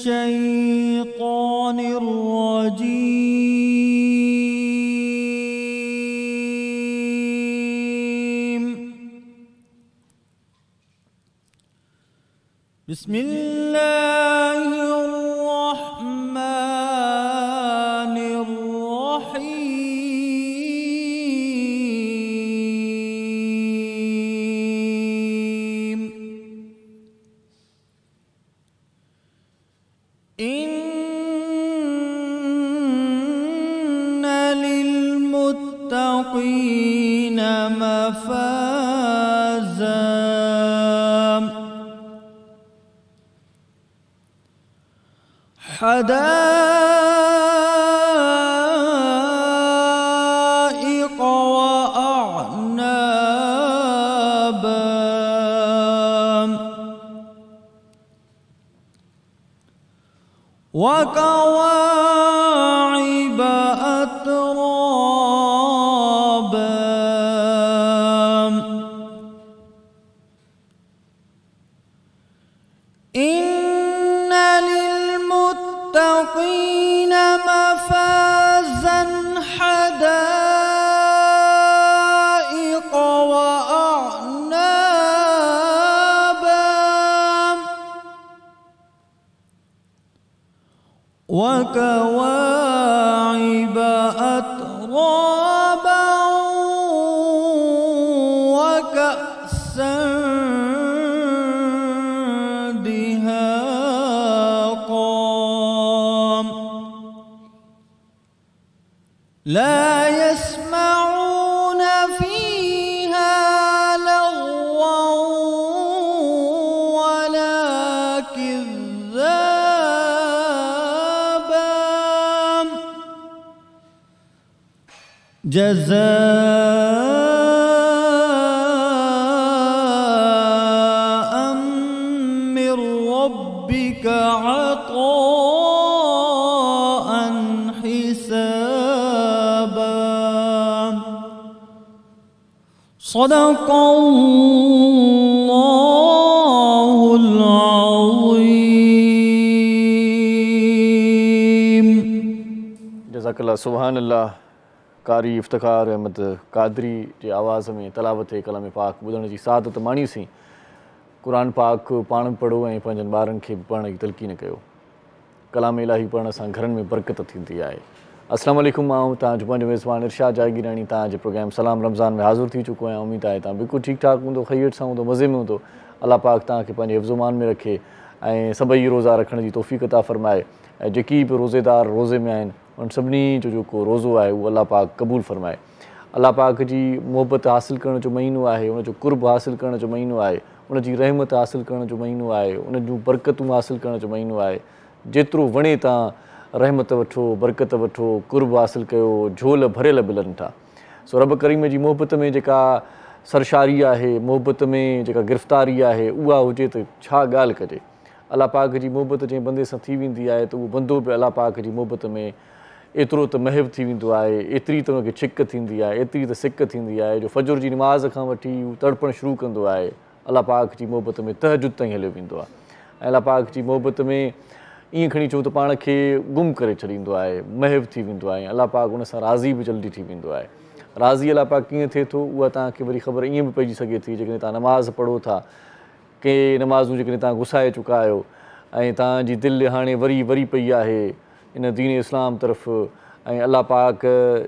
الشيطان الرجيم. بسم الله الرحمن الرحيم. إن للمتقين مفازا حدائق وأعنابا وكواعب أترابا إن للمتقين مفازا حدائق وأعنابا وكواعب أترابا وكأسا دهاقا لا يسمعون فيها لغوا ولا كذابا جزاء من ربك عطاء حسابا. صدق الله العظيم. जज़ाकल्लाह सुभान अल्लाह। कारी इफ्तिखार अहमद कादरी जी आवाज़ में तलावत कलाम पाक ॿुधण जी सादत माणीसीं। क़ुरान पाक पाण पढ़ो ऐं पंहिंजनि ॿारनि खे बि पढ़ण जी तलक़ीन कयो। कलाम इलाही पढ़ण सां घरनि में बरकत थींदी आहे। अस्सलामु अलैकुम। आऊं तव्हांजो पंहिंजो मेज़बान इरशाद जागीरानी तव्हांजे प्रोग्राम सलाम रमज़ान में हाज़िर थी चुको आहियां। उमेद आहे तव्हां बिल्कुलु ठीकु ठाक हूंदो, ख़ैरियत सां हूंदो, मज़े में हूंदो। अल्लाह पाक तव्हांखे पंहिंजे हिफ़्ज़-ओ-मान में रखे ऐं सभई रोज़ा रखण जी तौफ़ीक़ अता फ़रमाए ऐं जेकी बि रोज़ेदार रोज़े में आहिनि उन सभिनी जो जेको रोज़ो आहे उहो अल्लाह पाक क़बूल फ़रमाए। अल्लाह पाक जी मोहबत हासिलु करण जो महीनो आहे, उनजो कुर्ब हासिलु करण जो महीनो आहे, उनजी रहमत हासिलु करण जो महीनो आहे, उन जूं बरकतूं हासिलु करण जो महीनो आहे। जेतिरो वणे तव्हां रहमत वठो, बरकत वठो, कुर्ब हासिलु कयो, झोल भरियल मिलनि था। सो रब करीम जी मोहबत में जेका सरशारी आहे, मोहबत में जेका गिरफ़्तारी आहे, उहा हुजे त छा ॻाल्हि कजे। अल्लाह पाक जी मोहबत जंहिं बंदे सां थी वेंदी आहे त उहो बंदो बि अल्लाह पाक जी मोहबत में एतिरो त महव थी वेंदो आहे, एतिरी त उनखे छिक थींदी आहे, एतिरी त सिक थींदी आहे जो फजर जी नमाज़ खां वठी हू तड़पणु शुरू कंदो आहे। अल्लाह पाक जी मोहबत में तहजुद ताईं हलियो वेंदो आहे ऐं अल्लाह पाक जी मोहबत में ईअं खणी चऊं त पाण खे गुम करे छॾींदो आहे, महव थी वेंदो आहे। अल्लाह पाक उन सां राज़ी बि जल्दी थी वेंदो आहे। राज़ी अल्लाह पाक कीअं थिए थो उहा तव्हांखे वरी ख़बर ईअं बि पइजी सघे थी जेकॾहिं तव्हां नमाज़ पढ़ो था। कंहिं नमाज़ूं जेकॾहिं तव्हां घुसाए चुका आहियो ऐं तव्हांजी दिलि हाणे वरी पई आहे इन दीन इस्लाम तरफ़ ऐं अल्लाह पाक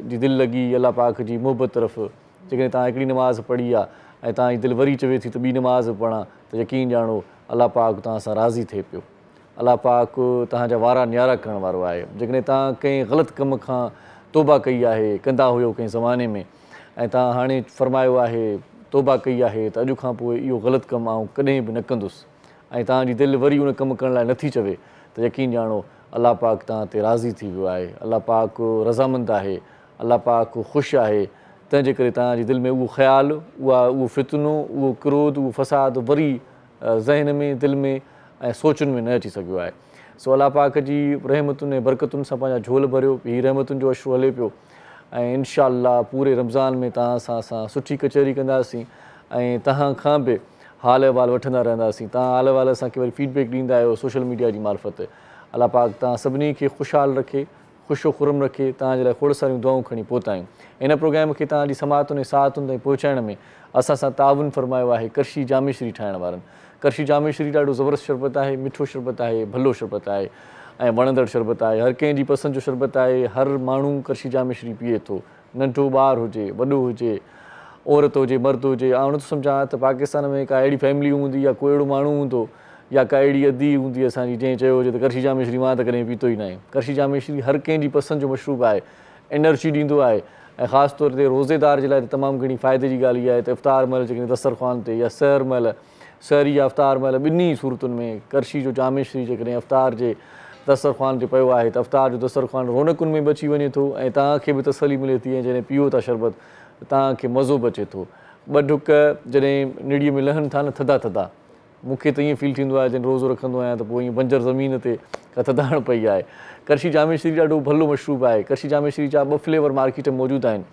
जी दिलि लॻी अल्लाह पाक जी मोहबत तरफ़, जेकॾहिं तव्हां हिकिड़ी नमाज़ पढ़ी आहे ऐं तव्हांजी दिलि वरी चवे थी त ॿी नमाज़ पढ़ां त यकीन ॼाणो अल्लाह पाक तव्हां सां राज़ी थिए पियो। अल्लाह पाक तव्हांजा वारा न्यारा करण वारो आहे। जेकॾहिं तव्हां कंहिं ग़लति कम खां तौबा कई आहे, कंदा हुयो कंहिं ज़माने में ऐं तव्हां हाणे फ़रमायो आहे तौबा कई आहे त अॼु खां पोइ इहो ग़लति कमु आउं कॾहिं बि न कंदुसि ऐं तव्हांजी दिलि वरी उन कमु करण लाइ नथी चवे त यकीन ॼाणो अल्लाह पाक तव्हां ते राज़ी थी वियो आहे। अल्लाह पाक रज़ामंद आहे, अल्लाह पाक ख़ुशि आहे। तंहिंजे करे तव्हांजी दिलि में उहो ख़्यालु, उहो फितनो, उहो क्रोध, उहो फ़साद वरी ज़हन में, दिलि में ऐं सोचुनि में न अची सघियो आहे। सो अल्लाह पाक जी रहमतुनि ऐं बरकतुनि सां पंहिंजा झोल भरियो, हीअ रहमतुनि जो अश्रु हले पियो ऐं इनशा अल्लाह पूरे रमज़ान में तव्हां सां असां सुठी कचहरी कंदासीं ऐं तव्हां खां बि हाल अहिवाल वठंदा रहंदासीं। तव्हां हाल अहिवाल असांखे वरी फीडबैक ॾींदा आहियो सोशल मीडिया जी मार्फत अल्लाह पाक तव्हां सभिनी खे ख़ुशहाल रखे, ख़ुशो खुरम रखे। तव्हांजे लाइ खोड़ सारियूं दुआऊं खणी पहुता आहियूं। इन प्रोग्राम खे तव्हांजी समातुनि ऐं साहतुनि ताईं पहुचाइण में असां सां ताउन फरमायो आहे करशी जामेश्री ठाहिण वारनि। करशी जामेश्री ॾाढो ज़बरदस्त शरबत आहे, मिठो शरबत आहे, भलो शरबत आहे ऐं वणंदड़ शरबत आहे। हर कंहिंजी पसंदि जो शरबत आहे। हर माण्हू करशी जामेश्री पीए थो, नंढो ॿारु हुजे, वॾो हुजे, औरत हुजे, मर्द हुजे। आउं नथो सम्झां त पाकिस्तान में का अहिड़ी फैमिली हूंदी या कोई अहिड़ो माण्हू हूंदो या का अहिड़ी अदी हूंदी असांजी जंहिं चयो हुजे त करशी जामेश्री मां त कॾहिं पीतो ई न आहे। करशी जामेश्री हर कंहिंजी पसंदि जो मशरूब आहे, एनर्जी ॾींदो आहे ऐं ख़ासि तौर ते रोज़ेदार जे लाइ त तमामु घणी फ़ाइदे जी ॻाल्हि इहा आहे त इफ़्तार महिल जेकॾहिं दस्तरख़्वान ते या सहर महिल, सहरी या इफ़्तार महिल ॿिन्ही सूरतुनि में करशी जो जामेश्री जेकॾहिं इफ़्तार जे दस्तरख़्वान ते पियो आहे त इफ़्तार जो दस्तरख़्वान रौनकुनि में बि अची वञे थो ऐं तव्हांखे बि तसली मिले थी। ऐं जॾहिं पीओ था शरबत त तव्हांखे मज़ो बि अचे थो। ॿ ढुक जॾहिं निड़ीअ में लहनि था न थधा थधा, मूंखे त ईअं फील थींदो आहे जॾहिं रोज़ो रखंदो आहियां त पोइ ईअं बंजर ज़मीन ते का थधाइण पई आहे। करशी जामेश्री ॾाढो भलो मशरूब आहे। करशी जामेश्री जा 2 फ्लेवर मार्केट में मौजूदु आहिनि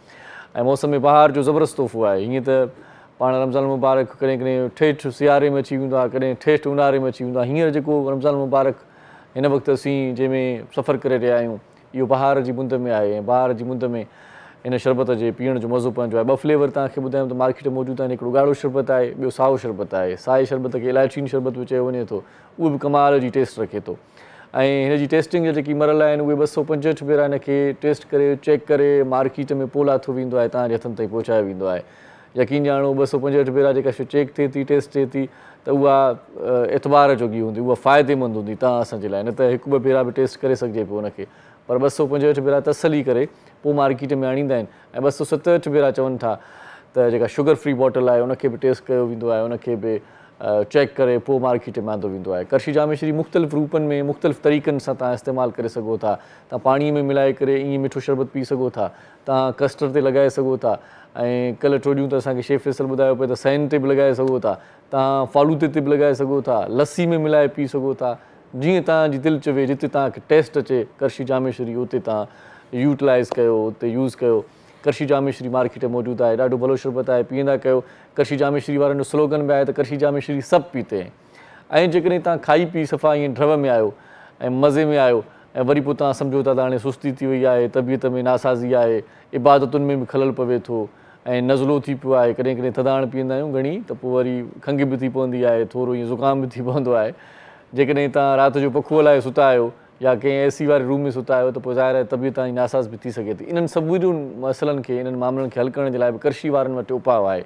ऐं मौसम बहार जो ज़बरदस्त तोहफ़ो आहे। हीअं त पाण रमज़ान मुबारक कॾहिं कॾहिं ठेठि सियारे में अची वेंदो आहे, कॾहिं ठेठि ऊन्हारे में अची वेंदो आहे। हींअर जेको रमज़ान मुबारक हिन वक़्तु असीं जंहिंमें सफ़र करे रहिया आहियूं इहो बहार जी मुंद में आहे ऐं बहार जी मुंद में इन शरबत जे पीअण जो मज़ो पंहिंजो आहे। 2 फ्लेवर तव्हांखे ॿुधायूं त मार्केट में मौजूदु आहिनि। हिकिड़ो ॻाढ़ो शरबत आहे, ॿियो साओ शरबत आहे। साए शरबत खे इलायची शरबत बि चयो वञे थो, उहो बि कमाल जी टेस्ट रखे थो ऐं हिन जी टेस्टिंग जा जेकी मरल आहिनि उहे 265 भेरा हिन खे टेस्ट करे चेक करे मार्केट में पोला थो वेंदो आहे, तव्हांजे हथनि ताईं पहुचायो वेंदो आहे। यकीन ॼाणो 265 भेरा जेका शइ चेक थिए थी, टेस्ट थिए थी त उहा एतबार जोगी हूंदी, उहा फ़ाइदेमंद हूंदी तव्हां असांजे लाइ। न त 1-2 भेरा बि टेस्ट करे सघिजे पियो उनखे, पर 265 भेरा तसली करे पोइ मार्केट में आणींदा आहिनि ऐं 267 भेरा चवनि था त जेका शुगर फ्री बॉटल आहे उनखे बि टेस्ट कयो वेंदो आहे, उनखे बि चेक करे पोइ मार्केट में आंदो वेंदो आहे। करशी जामेश्री मुख़्तलिफ़ रूपनि में मुख़्तलिफ़ तरीक़नि सां तव्हां इस्तेमालु करे सघो था। तव्हां पाणीअ में मिलाए करे ईअं मिठो शरबत पी सघो था, तव्हां कस्टर्ड ते लॻाए सघो था ऐं कल्ह टियों ॾींहुं त असांखे शेफ़ फैसल ॿुधायो पियो त सैन ते बि लॻाए सघो था, तव्हां फालूदे ते बि लॻाए सघो था, लस्सी में मिलाए पी सघो था। जीअं तव्हांजी दिलि चवे, जिते तव्हांखे टेस्ट अचे करशी जामेश्री उते तव्हां यूटिलाइज़ कयो, उते यूज़ कयो। करशी जामेश्री मार्केट में मौजूदु आहे, ॾाढो भलो शरबत आहे, पीअंदा कयो। करशी जामेश्री वारनि जो स्लोगन बि आहे त करशी जामेश्री सभु पीते हैं। ऐं जेकॾहिं तव्हां खाई पी सफ़ा ईअं ड्रव में आहियो ऐं मज़े में आहियो ऐं वरी पोइ तव्हां सम्झो था त हाणे सुस्ती थी वई आहे, तबियत में नासाज़ी आहे, इबादतुनि में बि ख़लल पवे थो ऐं नज़लो थी पियो आहे, कॾहिं कॾहिं थधाइण पीअंदा आहियूं घणी त पोइ वरी खंघि बि थी पवंदी आहे, थोरो ईअं ज़ुकाम बि थी पवंदो आहे। जेकॾहिं तव्हां राति जो पखो हलाए सुता आहियो या कंहिं AC वारे रूम में सुता आहियो त पोइ ज़ाहिर आहे तबियत तव्हांजी नासाज़ बि थी सघे थी। इन्हनि सभिनी मसइलनि खे, इन्हनि मामलनि खे हल करण जे लाइ बि करशी वारनि वटि उपाउ आहे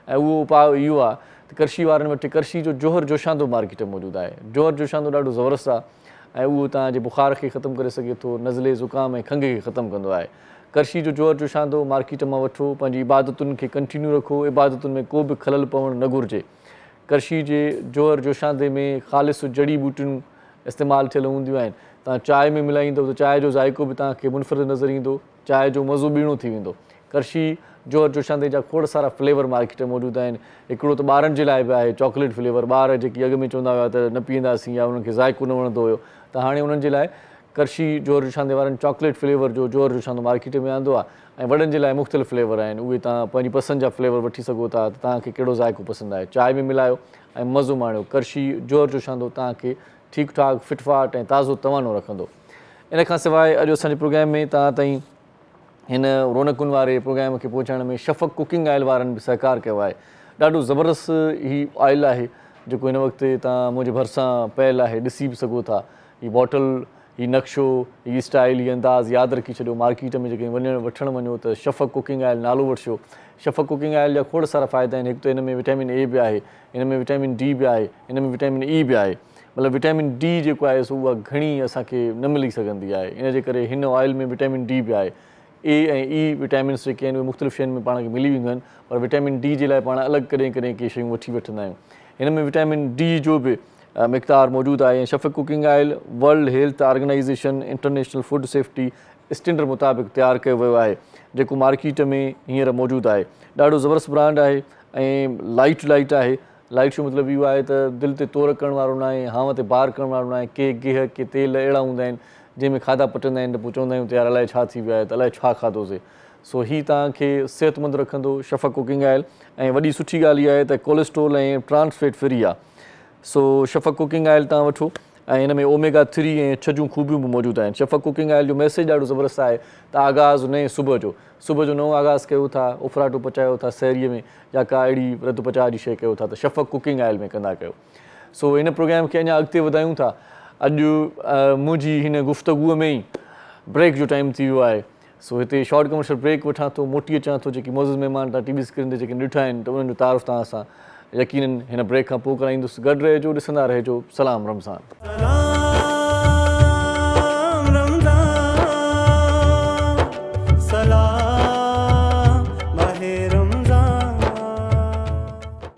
ऐं उहो उपाउ इहो आहे त करशी वारनि वटि करशी जो जोहर जोशांदो मार्केट में मौजूदु आहे। जोहर जोशांदो ॾाढो ज़बरदस्त आहे ऐं उहो तव्हांजे बुख़ार खे ख़तमु करे सघे थो, नज़ले ज़ुकाम ऐं खंघि खे ख़तमु कंदो आहे। करशी जो जोहर जोशांदो मार्केट मां वठो, पंहिंजी इबादतुनि खे कंटिन्यू रखो, इबादतुनि में को बि ख़लल पवणु न घुरिजे। करशी जे जोहर जोशांदे में ख़ालिस जड़ी बूटियूं इस्तेमालु थियल हूंदियूं आहिनि। तव्हां चांहि में मिलाईंदव त चांहि जो ज़ाइको बि तव्हांखे मुनफ़रिद नज़र ईंदो, चांहि जो मज़ो ॿीणो थी वेंदो। करशी जोहर जोशांदे जा खोड़ सारा फ्लेवर मार्केट में मौजूदु आहिनि। हिकिड़ो त ॿारनि जे लाइ बि आहे चॉकलेट फ्लेवर, ॿार जेकी अॻु में चवंदा हुआ त न पीअंदासीं या उन्हनि खे ज़ाइको न वणंदो हुयो, त हाणे उन्हनि जे लाइ करशी जोहर जोशांदे वारनि चॉकलेट फ्लेवर जो जोहर जोशांदो मार्केट में आंदो आहे ऐं वॾनि जे लाइ मुख़्तलिफ़ फ्लेवर आहिनि, उहे तव्हां पंहिंजी पसंदि जा फ्लेवर वठी सघो था त तव्हांखे कहिड़ो ज़ाइको पसंदि आहे। चांहि में मिलायो ऐं मज़ो माणियो। करशी जोहर जोशांदो तव्हांखे ठीकु ठाकु फिटफाट ऐं ताज़ो तवानो रखंदो। इन खां सवाइ अॼु असांजे प्रोग्राम में तव्हां ताईं हिन रौनकुनि वारे प्रोग्राम खे पहुचाइण में शफ़क़ कुकिंग ऑयल वारनि बि सहकार कयो आहे। ॾाढो ज़बरदस्त ही ऑयल आहे जेको हिन वक़्तु तव्हां मुंहिंजे भरिसां पियल आहे, ॾिसी बि सघो था। हीअ बॉटल, हीअ नक्शो, हीअ स्टाइल, हीअ अंदाज़ यादि रखी छॾियो। मार्केट में जेके वठणु वञो त शफ़क़ कुकिंग ऑयल नालो वठिजो। शफ़क़ कुकिंग ऑयल जा खोड़ सारा फ़ाइदा आहिनि। हिकु त हिन में विटामिन A बि आहे, हिन में विटामिन D बि आहे, हिन में विटामिन E बि आहे। मतिलबु विटामिन D जेको आहे सो उहा घणी असांखे न मिली सघंदी आहे, इन जे करे हिन ऑयल में विटामिन D बि आहे। A ऐं E विटामिन्स जेके आहिनि उहे मुख़्तलिफ़ शयुनि में पाण खे मिली वेंदियूं आहिनि, पर विटामिन D जे लाइ पाण अलॻि कॾहिं कॾहिं के शयूं वठी वठंदा आहियूं। हिन में विटामिन D जो बि मिक़दार मौजूदु आहे ऐं Shafaq cooking oil world health organization, international food safety standard मुताबिक़ तयारु कयो वियो आहे, जेको मार्केट में हींअर मौजूदु आहे। ॾाढो ज़बरदस्त ब्रांड आहे ऐं लाइट आहे। लाइट जो मतिलबु इहो आहे त दिलि ते तोड़ करण वारो न आहे, हांव ते बार करण वारो न आहे। के गिह के तेल अहिड़ा हूंदा आहिनि जंहिंमें खाधा पटंदा आहिनि त पोइ चवंदा आहियूं त यार अलाए छा थी वियो आहे, त अलाए छा खाधोसीं। सो हीअ तव्हांखे सिहतमंद रखंदो शफ़क़ कुकिंग ऑयल। ऐं वॾी सुठी ॻाल्हि इहा आहे त कोलेस्ट्रोल ऐं ट्रांस फैट फ्री आहे। सो शफ़क़ कुकिंग ऑयल तव्हां वठो ऐं हिन में ओमेगा 3 ऐं 6 जूं खूबियूं बि मौजूदु आहिनि। शफ़क़ कुकिंग ऑयल जो मैसेज ॾाढो ज़बरदस्त आहे त आगाज़ नए सुबुह जो नओं आगाज़ कयो था, उफराटो पचायो था सहरीअ में या का अहिड़ी रत पचाउ जी शइ कयो था त शफ़क़ कुकिंग ऑयल में कंदा कयो। सो हिन प्रोग्राम खे अञा अॻिते वधायूं था। अॼु मुंहिंजी हिन गुफ़्तगूअ में ई ब्रेक जो टाइम थी वियो आहे। सो हिते शॉर्ट कमर्शियल ब्रेक वठां थो, मोटी अचां थो। जेकी मौज़ूज़ महिमान तव्हां टीवी स्क्रीन ते जेके ॾिठा आहिनि त उन्हनि जो तारीफ़ तव्हां सां यकीनन हिन ब्रेक खां पोइ कराईंदुसि। गॾु रहिजो, ॾिसंदा रहिजो। सलाम रमज़ान।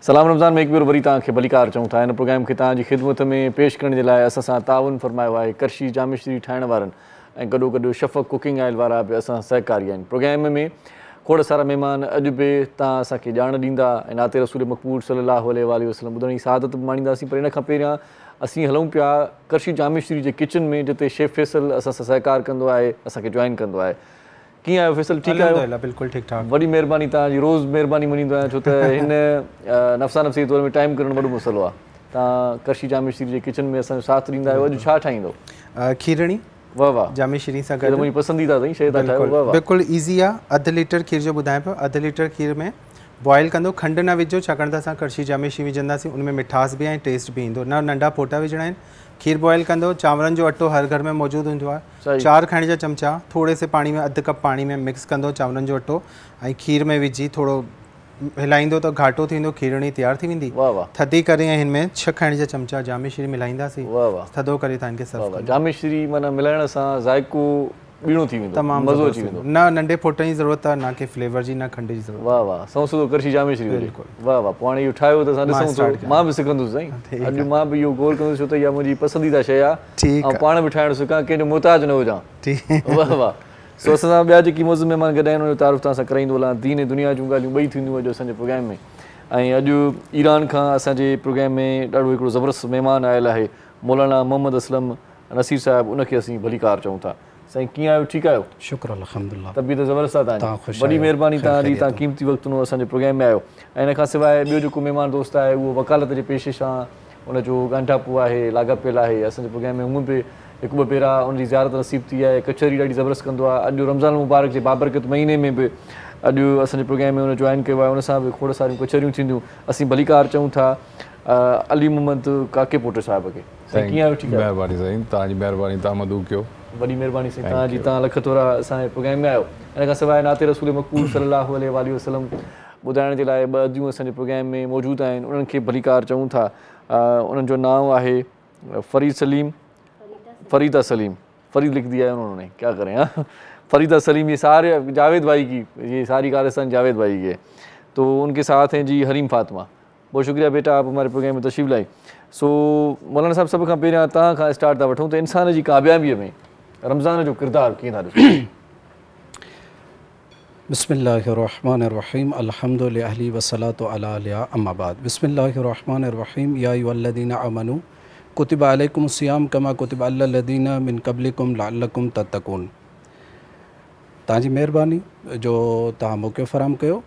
सलाम रमज़ान में हिकु भेरो वरी तव्हांखे भलीकार चऊं था। हिन प्रोग्राम खे तव्हांजी ख़िदमत में पेश करण जे लाइ असां सां ताउन फरमायो आहे करशी जामिश्री ठाहिण वारनि ऐं गॾोगॾु शफ़क़ कुकिंग ऑयल वारा बि असां सहकारी आहिनि। प्रोग्राम में खोड़ सारा महिमान अॼु बि तव्हां असांखे ॼाण ॾींदा ऐं नाते रसूल मक़बूल सल्लल्लाहु अलैहि वसल्लम ॿुधण जी सआदत बि माणींदासीं। पर इन खां पहिरियां असीं हलूं पिया करशी जामिश्री जे किचन में, जिते शेफ़ फैसल असां सां सहकार कंदो आहे, असांखे जॉइन कंदो आहे। कीअं आहियो फैसल? ठीकु आहियो? बिल्कुलु ठीकु ठाक। वॾी महिरबानी तव्हांजी, रोज़ महिरबानी मञींदो आहियां, छो त हिन नफ़्सा नफ़्सी दौर में टाइम करणु वॾो मसइलो आहे। तव्हां करशी जामिश्री जे किचन में असांजो साथ ॾींदा आहियो। अॼु छा ठाहींदो? खीरणी। वाह वाह, जामिश्री सां गॾु मुंहिंजी पसंदीदा अथई शइ था ठाहियो। वाह वाह, बिल्कुलु ईज़ी आहे। अधु लीटर खीर जो ॿुधायां पियो। अधु लीटर खीर में बॉइल कंदो, खंडु न विझो छाकाणि त असां करशी जामिश्री विझंदासीं, उनमें मिठास बि ऐं टेस्ट बि ईंदो। न नंढा फोटा विझणा आहिनि। खीर बॉइल कंदो, चांवरनि जो अटो हर घर में मौजूदु हूंदो आहे। 4 खाइण जा चमचा थोरे से पाणी में, अधु कप पाणी में मिक्स कंदो चांवरनि जो अटो ऐं खीर में विझी थोरो हिलाईंदो त घाटो थींदो, खीरणी तयारु थी वेंदी। थधी करे ऐं हिन में 6 खाइण जा चमचा जामिश्री मिलाईंदासीं। थधो करे तव्हांखे सर्व। जामिश्री माना मिलाइण सां ज़ाइको ॿीणो थी वेंदो, तमामु मज़ो अची वेंदो। न नंढे फोटनि जी ज़रूरत आहे, न के फ्लेवर जी, न खंड जी ज़रूरत। वाह वाह, सौ करशी जामिश्री। बिल्कुलु। वाह वाह, पोइ हाणे इहो ठाहियो त असां ॾिसूं था। मां बि सिखंदुसि साईं। अॼु मां बि इहो गोल कंदुसि छो त इहा मुंहिंजी पसंदीदा शइ आहे ऐं पाण बि ठाहिणु सिखां, कंहिंजो मुहताज न हुजां। वाह वाह। सो असां सां ॿिया जेकी मौज़ूज़ महिमान गॾु आहिनि उनजो तारीफ़ तव्हां सां कराईंदो हलां। दीन ऐं दुनिया जूं ॻाल्हियूं ॿई थींदियूं अॼु असांजे प्रोग्राम में। ऐं अॼु ईरान खां असांजे प्रोग्राम में ॾाढो हिकिड़ो ज़बरदस्त महिमान आयल आहे, मौलाना मोहम्मद असलम नसीर साहिबु। उनखे असीं भलीकार चऊं था। साईं कीअं आहियो? ठीकु आहियो? शुक्र अल्हम्दुलिल्लाह। तबीयत ज़बरदस्त आहे तव्हांजी? वॾी महिरबानी तव्हांजी, तव्हां क़ीमती वक़्तु नो असांजे प्रोग्राम में आहियो। ऐं इन खां सवाइ ॿियो जेको महिमान दोस्त आहे उहो वकालत जे पेशे सां उनजो ॻांढापो आहे, लाॻापियल आहे असांजे प्रोग्राम में। हूअं बि हिकु ॿ भेरा उनजी ज़ियारत नसीब थी आहे। कचहरी ॾाढी ज़बरदस्त कंदो आहे। अॼु रमज़ान मुबारक जे बाबरकत महीने में बि अॼु असांजे प्रोग्राम में उन जॉइन कयो आहे। उन सां बि खोड़ सारियूं कचहरियूं थींदियूं। असीं भलीकार चऊं था अली मोहम्मद काके पोटे साहिब खे। साईं कीअं आहियो? ठीकु आहे? महिरबानी साईं, तव्हांजी महिरबानी, तव्हां मदू कयो। वॾी महिरबानी साईं तव्हांजी, तव्हां लख थोरा असांजे प्रोग्राम में आहियो। इन खां सवाइ नाते रसूल मक़बूल सल्लल्लाहु अलैहि वसल्लम ॿुधाइण जे लाइ 2 अदियूं असांजे प्रोग्राम में मौजूदु आहिनि। उन्हनि खे भलीकार चऊं था। उन्हनि जो नाम आहे फरीदा सलीम। फरीद लिख दिया है उन्होंने, क्या करें। हाँ, फरीदा सलीम, ये सारे जावेद भाई की, ये सारी कारस्तान जावेद भाई की है। तो उनके साथ हैं जी हरीम फातिमा। बहुत शुक्रिया बेटा, आप हमारे प्रोग्राम में तशरीफ़ लाई। सो मौलाना साहब, सब खां पहिरियां तव्हां खां स्टार्ट था वठूं त इंसान जी कामयाबीअ में रमज़ान जो किरदारु कीअं था ॾिसो? बिस्मिल्लाहिर्रहमानिर्रहीम, अल्हम्दुलिल्लाहि वस्सलातु अला अलिया अम्मा बाद। बिस्मिल्लाहिर्रहमानिर्रहीम, या अय्युहल्लज़ीना आमनू कुतिबा अलैकुमुस सियाम कमा कुतिबा अलल लज़ीना मिन क़ब्लिकुम लअल्लकुम तत्तक़ून। तव्हांजी महिरबानी जो तव्हां मौक़ो फ़राहम कयो।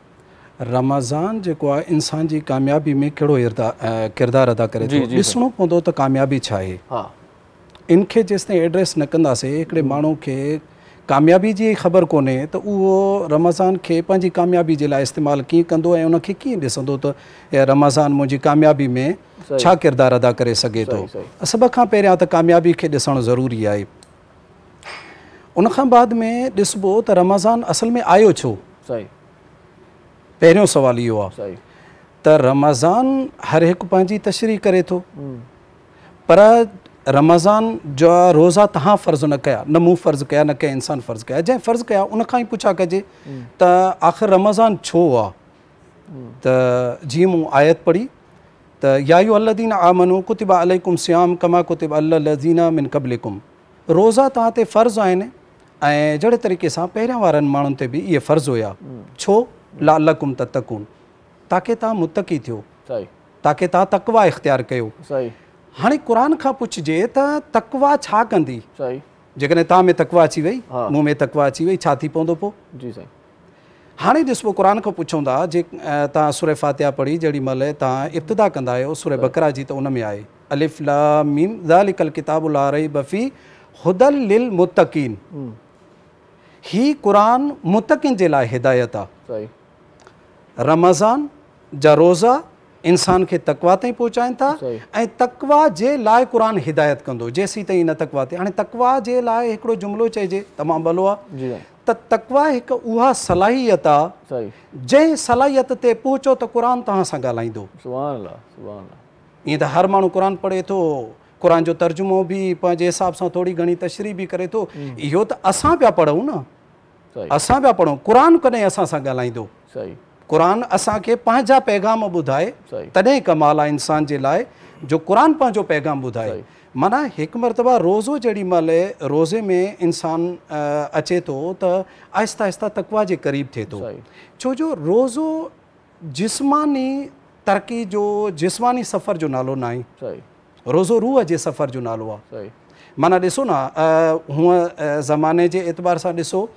रमज़ान जेको आहे इंसान जी कामयाबी में कहिड़ो किरदारु अदा करे थो, ॾिसणो पवंदो त कामयाबी छा आहे। इनखे जेसिताईं एड्रेस न कंदासीं, हिकिड़े माण्हू खे कामयाबी जी ख़बर कोन्हे त उहो रमज़ान खे पंहिंजी कामयाबी जे लाइ इस्तेमालु कीअं कंदो ऐं उनखे कीअं ॾिसंदो त रमज़ान मुंहिंजी कामयाबी में छा किरदारु अदा करे सघे थो। सभ खां पहिरियां त कामयाबी खे ॾिसणु ज़रूरी आहे। उनखां बाद में ॾिसबो त रमज़ान असल में आयो छो। पहिरियों सुवाल इहो आहे त रमज़ान हर हिकु पंहिंजी तशरीह करे थो, पर रमज़ान जो रोज़ा तव्हां फ़र्ज़ु न कया, न मूं फ़र्ज़ु कया, न कंहिं इंसान फ़र्ज़ु कया। जंहिं फ़र्ज़ु कया उनखां ई पुछा कजे त आख़िर रमज़ान छो आहे। त जीअं मूं आयत पढ़ी त या अय्युहल्लज़ीना आमनू कुतिबा अलैकुम सियाम कमा कुतिबा अलल लज़ीना मिन क़ब्लिकुम। रोज़ा तव्हां ते फ़र्ज़ु आहिनि ऐं जहिड़े तरीक़े सां पहिरियां वारनि माण्हुनि ते बि इहे फ़र्ज़ु हुया। छो? लअल्लकुम तत्तक़ून, ताकी तव्हां मुत्तक़ी थियो, ताकी तव्हां तक़वा इख़्तियार कयो। हाणे क़ुरान खां पुछिजे त तक़वा छा कंदी। जेकॾहिं तव्हां में तक़वा अची वई, मूं में तक़वा अची वई, छा थी पवंदो पोइ? जी साईं। हाणे ॾिसबो क़ुरान खां पुछूं था, जे तव्हां सूरह फातिहा पढ़ी जेॾी महिल तव्हां इब्तिदा कंदा आहियो सूरह बकरा जी, त उन में आहे अलिफ लाम मीम ज़ालिकल किताबु ला रैब फ़ीह हुदल लिल मुत्तकीन। ही कुरान मुत्तकीन जे लाइ हिदायत आहे। सही। रमज़ान जा रोज़ा इंसान खे तक़वा ताईं पहुचाइनि था ऐं तक़वा जे लाइ क़ुरान हिदायत कंदो जेसीं ताईं न तक़वा थिए। हाणे तक़वा जे लाइ हिकिड़ो जुमिलो चइजे तमामु भलो आहे त तक़वा हिकु उहा सलाहियत आहे जंहिं सलाहियत ते पहुचो त क़ुरान तव्हां सां ॻाल्हाईंदो। सुभान अल्लाह, सुभान अल्लाह। ईअं त हर माण्हू क़ुरान पढ़े थो, क़ुरान जो तर्जुमो बि पंहिंजे हिसाब सां थोरी घणी तशरीह बि करे थो। इहो त असां पिया पढ़ूं न, असां पिया पढ़ूं। क़ुरान कॾहिं असां सां ॻाल्हाईंदो? सही। क़ुरान असांखे पंहिंजा पैगाम ॿुधाए तॾहिं कमाल आहे इंसान जे लाइ जो क़ुरान पंहिंजो पैगाम ॿुधाए। माना हिकु मरतबा रोज़ो जेॾी महिल रोज़े में इंसान अचे थो त आहिस्ता आहिस्ता तक़वा जे क़रीब थिए थो। छो जो रोज़ो जिस्मानी तरक़ी जो जिस्मानी सफ़र जो नालो न आहे, रोज़ो रूह जे सफ़र जो नालो आहे। माना ॾिसो न हूअं ज़माने जे एतबार सां ॾिसो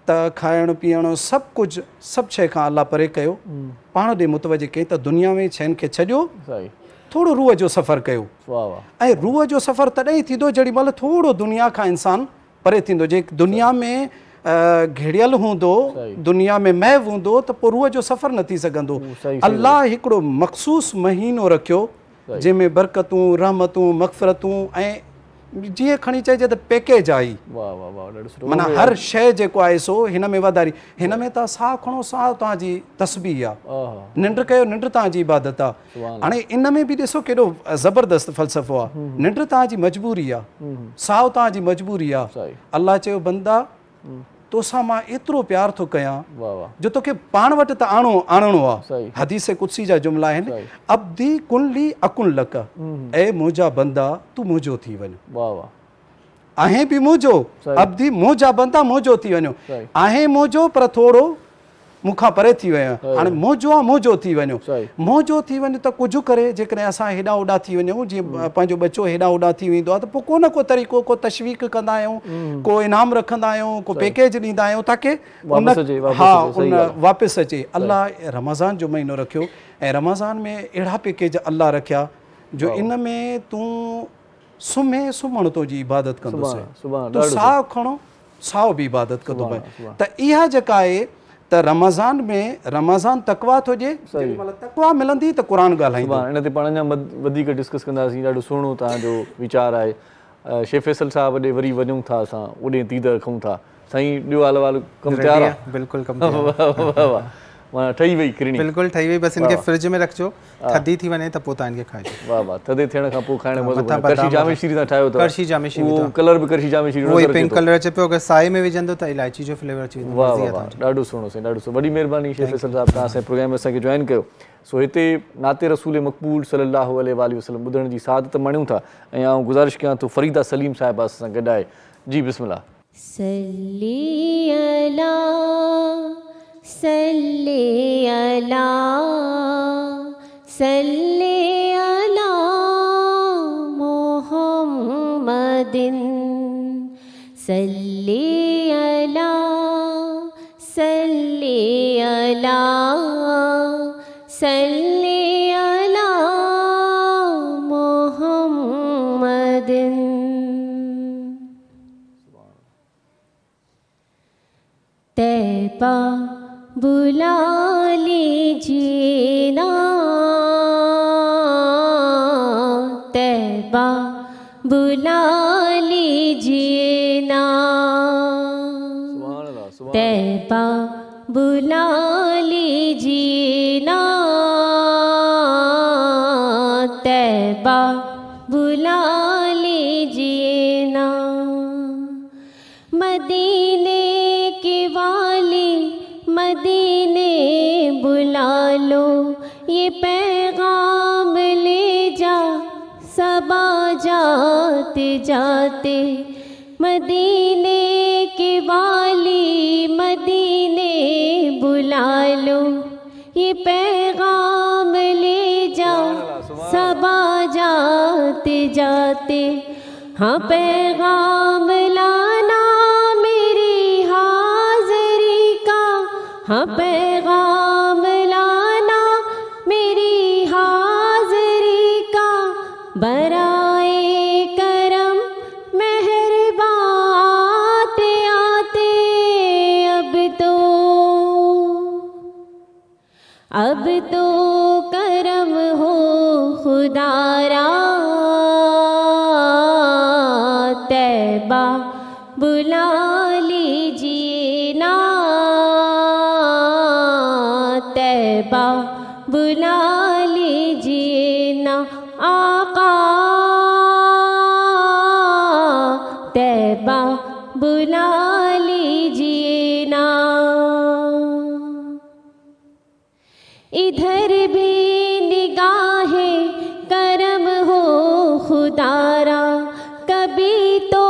त खाइणु पीअणु सभु कुझु सभु शइ खां अलाह परे कयो, पाण ॾे मुतवजे कई त दुनिया में शयुनि खे छॾियो, थोरो रूह जो सफ़रु कयो। ऐं रूह जो सफ़रु तॾहिं थींदो जेॾी महिल थोरो दुनिया खां इंसानु परे थींदो। जे दुनिया में घिड़ियल हूंदो, दुनिया में महव हूंदो त पोइ रूह जो सफ़रु न थी सघंदो। अलाह हिकिड़ो मख़सूस महीनो रखियो जंहिंमें बरकतूं, रहमतूं, मग़फ़िरतूं ऐं जीअं खणी चइजे त पैकेज आई। माना हर शइ जेको आहे सो हिन में वधारी। हिन में तव्हां साहु खणो, साहु तव्हांजी तस्बीह आहे, निंड कयो, निंड तव्हांजी इबादत आहे। हाणे इन में बि ॾिसो केॾो ज़बरदस्त फ़लसफ़ो आहे। निंड तव्हांजी मजबूरी आहे, साहु तव्हांजी मजबूरी आहे। अलाह चयो बंदा तोसां मां एतिरो प्यार थो कयां जो तोखे पाण वटि त आणणो आहे। हदीस कुदसी जा जुमिला आहिनि, अब्दी कुल्ली अकुन लक, ऐं मुंहिंजा बंदा तूं मुंहिंजो थी वञ। आहे बि मुंहिंजो, अब्दी मुंहिंजा बंदा मुंहिंजो थी वञो। आहे मुंहिंजो पर थोरो मूंखां परे थी वियो, हाणे मुंहिंजो आहे मुंहिंजो थी वञो। मुंहिंजो थी वञो त कुझु करे जेकॾहिं असां हेॾा होॾा थी वञूं, जीअं पंहिंजो बचो हेॾा होॾा थी वेंदो आहे त पोइ को न को तरीक़ो, को तशवीक़ कंदा आहियूं, को इनाम रखंदा आहियूं, को पैकेज ॾींदा आहियूं ताकी हा उन वापसि अचे। अलाह रमज़ान जो महीनो रखियो ऐं रमज़ान में अहिड़ा पैकेज अलाह रखिया जो इन में तूं सुम्हण तो जी इबादत कंदुसि, तूं साहु खणो, साहु बि इबादत कंदो पए। त इहा जेका आहे त रमज़ान में रमज़ान तक़वा थो ॾिए, तक़वा मिलंदी त क़ुरान ॻाल्हाईंदो। इन ते पाण अञा वधीक डिस्कस कंदासीं। ॾाढो सुहिणो तव्हांजो वीचार आहे। शेख फैसल साहब ॾे वरी वञूं था, असां ओॾे तीद रखूं था। साईं ॾियो हाल कमु तयारु आहे? बिल्कुलु कमु तयारु आहे। माना ठही वई किरणी? बिल्कुलु ठही वई, बसि इनखे फ्रिज में रखिजो, थधी थी वञे त पोइ तव्हां इनखे खाइजो। वाह वाह, थधे थियण खां पोइ खाइण मज़ो। करशी जामे शीरी सां ठाहियो अथव? करशी जामे शीरी, वो कलर बि करशी जामे शीरी, वो पिंक कलर अचे पियो। अगरि साए में विझंदो त इलायची जो फ्लेवर अची वेंदो। वाह वाह, ॾाढो सुहिणो साईं, ॾाढो सुहिणो। वॾी महिरबानी शेख फैसल साहब, तव्हां असांजे प्रोग्राम में असांखे जॉइन कयो। सो हिते नाते रसूल मक़बूल सल्लल्लाहु अलैहि वसल्लम ॿुधण जी सादत माणियूं था ऐं आउं गुज़ारिश कयां थो फरीदा सलीम साहिबा सां गॾु आहे। जी बिस्मिल्लाह। सल्ली अला सल्ली अला सल्ली अला मुहम्मदिन सल्ली अला सल्ली अला सल्ली अला मुहम्मदिन। तैबा बुला लीजिए ना, तैबा बुला लीजिए ना, तैबा बुला लीजिए ना, तैबा बुला लीजिए ना। मदीने के वाले मदीने बुला लो, ये पैगाम ले जा सबा जाते जाते। मदीने के वाली मदीने बुला लो, ये पैगाम ले जा सबा जाते जाते। हाँ पैगाम लाना मेरी हाज़री का, हाँ पैगाम लाना मेरी हाज़री का। बरा अब तो करम हो खुदारा तैबा बुला लीजिए ना, तैबा बुला लीजिए ना आका, तैबा बुला लीजिए ना। इधर भी निगाहें करम हो खुदारा, कभी तो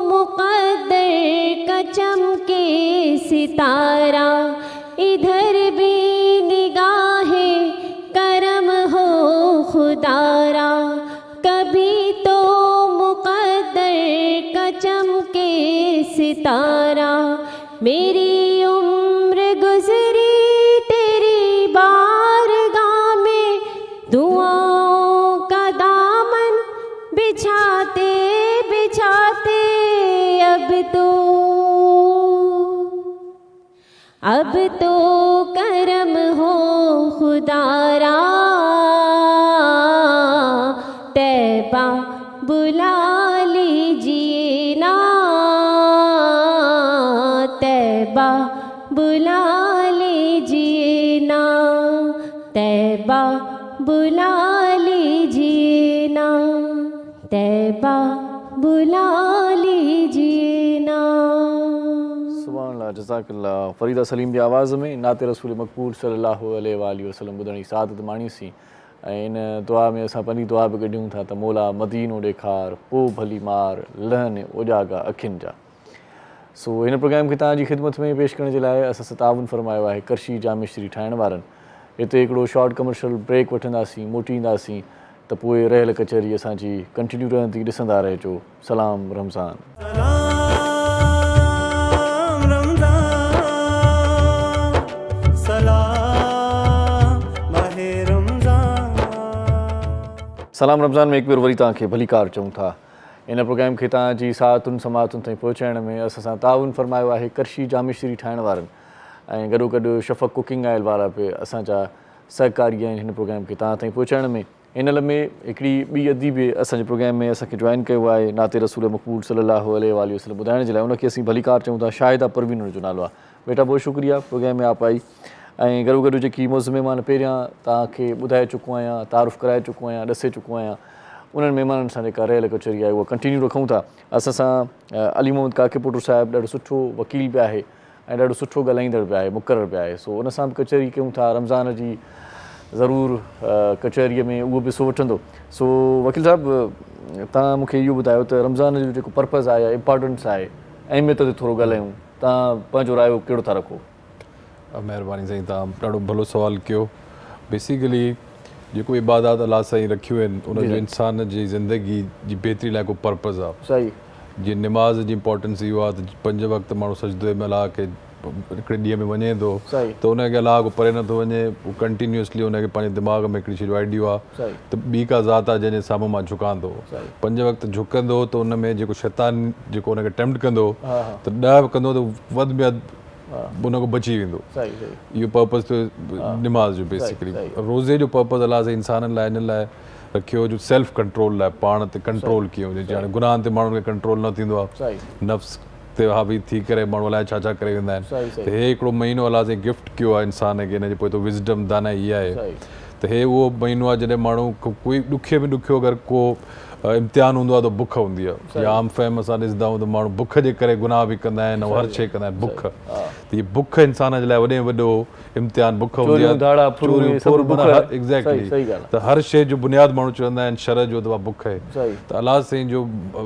मुक़द्दर का चमके सितारा। इधर भी निगाहें करम हो खुदारा, कभी तो मुक़द्दर का चमके सितारा। मेरी उम्र गुज़री तेरी बारगाह में, दुआओं का दामन बिछाते बिछाते अब तो करम हो खुदारा तैबा बुला लीजिए ना, तैबा बुला लीजिए ना, तैबा बुला लीजिए ना, तैबा बुला लीजिए ना। सुभान अल्लाह, जज़ाकल्लाह। फ़रीदा सलीम जी आवाज़ में नाते रसूल मक़बूल सल्लल्लाहु अलैहि वसल्लम ॿुधण जी सादत माणीसीं। ऐं इन दुआ में असां पंहिंजी दुआ बि कढियूं था त मौला मदीनो ॾेखार, पोइ भली मार, लहन उजागा अखियुनि जा। सो हिन प्रोग्राम खे तव्हांजी ख़िदमत में पेश करण जे लाइ असां सां ताउन फरमायो आहे करशी जामे श्री ठाहिण वारनि। हिते हिकिड़ो शॉर्ट कमर्शियल ब्रेक वठंदासीं, मोटींदासीं त पोइ रहियल कचहरी असांजी कंटिन्यू रहंदी। ॾिसंदा रहिजो। सलाम रमज़ान। सलाम रमज़ान में एक बार वरी तव्हांखे भली कार चऊं था। इन प्रोग्राम खे तव्हांजी सातुनि समातुनि ताईं पहुचाइण में असां सां ताउन फरमायो आहे करशी जामे श्री ठाहिण वारनि। ऐं गॾोगॾु शफ़क़ कुकिंग ऑयल वारा बि असांजा सहकारी आहिनि हिन प्रोग्राम खे तव्हां ताईं पहुचाइण में। इन में हिकिड़ी ॿी अदी बि असांजे प्रोग्राम में असांखे जॉइन कयो आहे नाते रसूल मक़बूल सल्लल्लाहु अलैहि वसल्लम ॿुधाइण जे लाइ। उनखे असीं भली कार चऊं था। शाहिदा परवीन उनजो नालो आहे। बेटा बहुत शुक्रिया प्रोग्राम में आप आई। ऐं गॾोगॾु जेकी मौज़ महिमान पहिरियां तव्हांखे ॿुधाए चुको आहियां, तारुफ़ कराए चुको आहियां, ॾसे चुको आहियां, उन्हनि महिमाननि सां जेका रहियल कचहरी आहे उहा कंटिन्यू रखूं था। असां सां अली मोहम्मद काकेपुटर साहिबु ॾाढो सुठो वकील बि आहे ऐं ॾाढो सुठो ॻाल्हाईंदड़ बि आहे, मुक़ररु बि आहे। सो उन सां बि कचहरी कयूं था। रमज़ान जी ज़रूरु कचहरीअ में उहो बि हिसो वठंदो। सो वकील साहिबु, तव्हां मूंखे इहो ॿुधायो त रमज़ान जो जेको पर्पज़ आहे या इम्पोर्टेंस आहे, अहमियत ते थोरो ॻाल्हायूं। तव्हां पंहिंजो रायो कहिड़ो था रखो? महिरबानी साईं, तव्हां ॾाढो भलो सुवालु कयो। बेसिकली जेको इबादत अलाह साईं रखियूं आहिनि उनजो इंसान जी ज़िंदगी जी बहितरी लाइ को पर्पज़ आहे। सही। जीअं निमाज़ जी इम्पोर्टेंस इहो आहे त 5 वक़्त माण्हू सजदे में अलाह खे हिकिड़े ॾींहं में वञे थो त उनखे अलाह को परे नथो वञे, उहो कंटिन्यूअसली उनखे पंहिंजे दिमाग़ में हिकिड़ी शइ आइडियो आहे त ॿी का ज़ात आहे जंहिंजे साम्हूं मां झुकां थो। 5 वक़्त झुकंदो त उन में जेको शैतान जेको उनखे अटैम्प्ट कंदो त 10 कंदो त वधि में वधि उनखां बची वेंदो। इहो पर्पज़ थियो निमाज़ जो। बेसिकली रोज़े जो पर्पज़ अलाह साईं इंसाननि लाइ इन लाइ रखियो जो सेल्फ कंट्रोल लाइ, पाण ते कंट्रोल कीअं हुजे। हाणे गुनाहनि ते माण्हुनि खे कंट्रोल न थींदो आहे, नफ़्स ते हावी थी करे माण्हू अलाए छा छा करे वेंदा आहिनि। त हे हिकिड़ो महीनो अलाह साईं गिफ्ट कयो आहे इंसान खे, हिनजे पोइ त विज़डम दानाई इहा आहे। त हे उहो महीनो आहे जॾहिं माण्हू कोई ॾुखे में ॾुखियो अगरि को इम्तिहान हूंदो आहे त बुख हूंदी आहे। या आम फैम असां ॾिसंदा आहियूं त माण्हू बुख जे करे गुनाह बि कंदा आहिनि ऐं हर शइ कंदा आहिनि। बुख त हीअ बुख इंसान जे लाइ वॾे में वॾो इम्तिहान बुख हूंदी आहे। एग्ज़ैक्टली। त हर शइ जो बुनियादु माण्हू चवंदा आहिनि शर जो त उहा बुख आहे। त अलाह साईं जो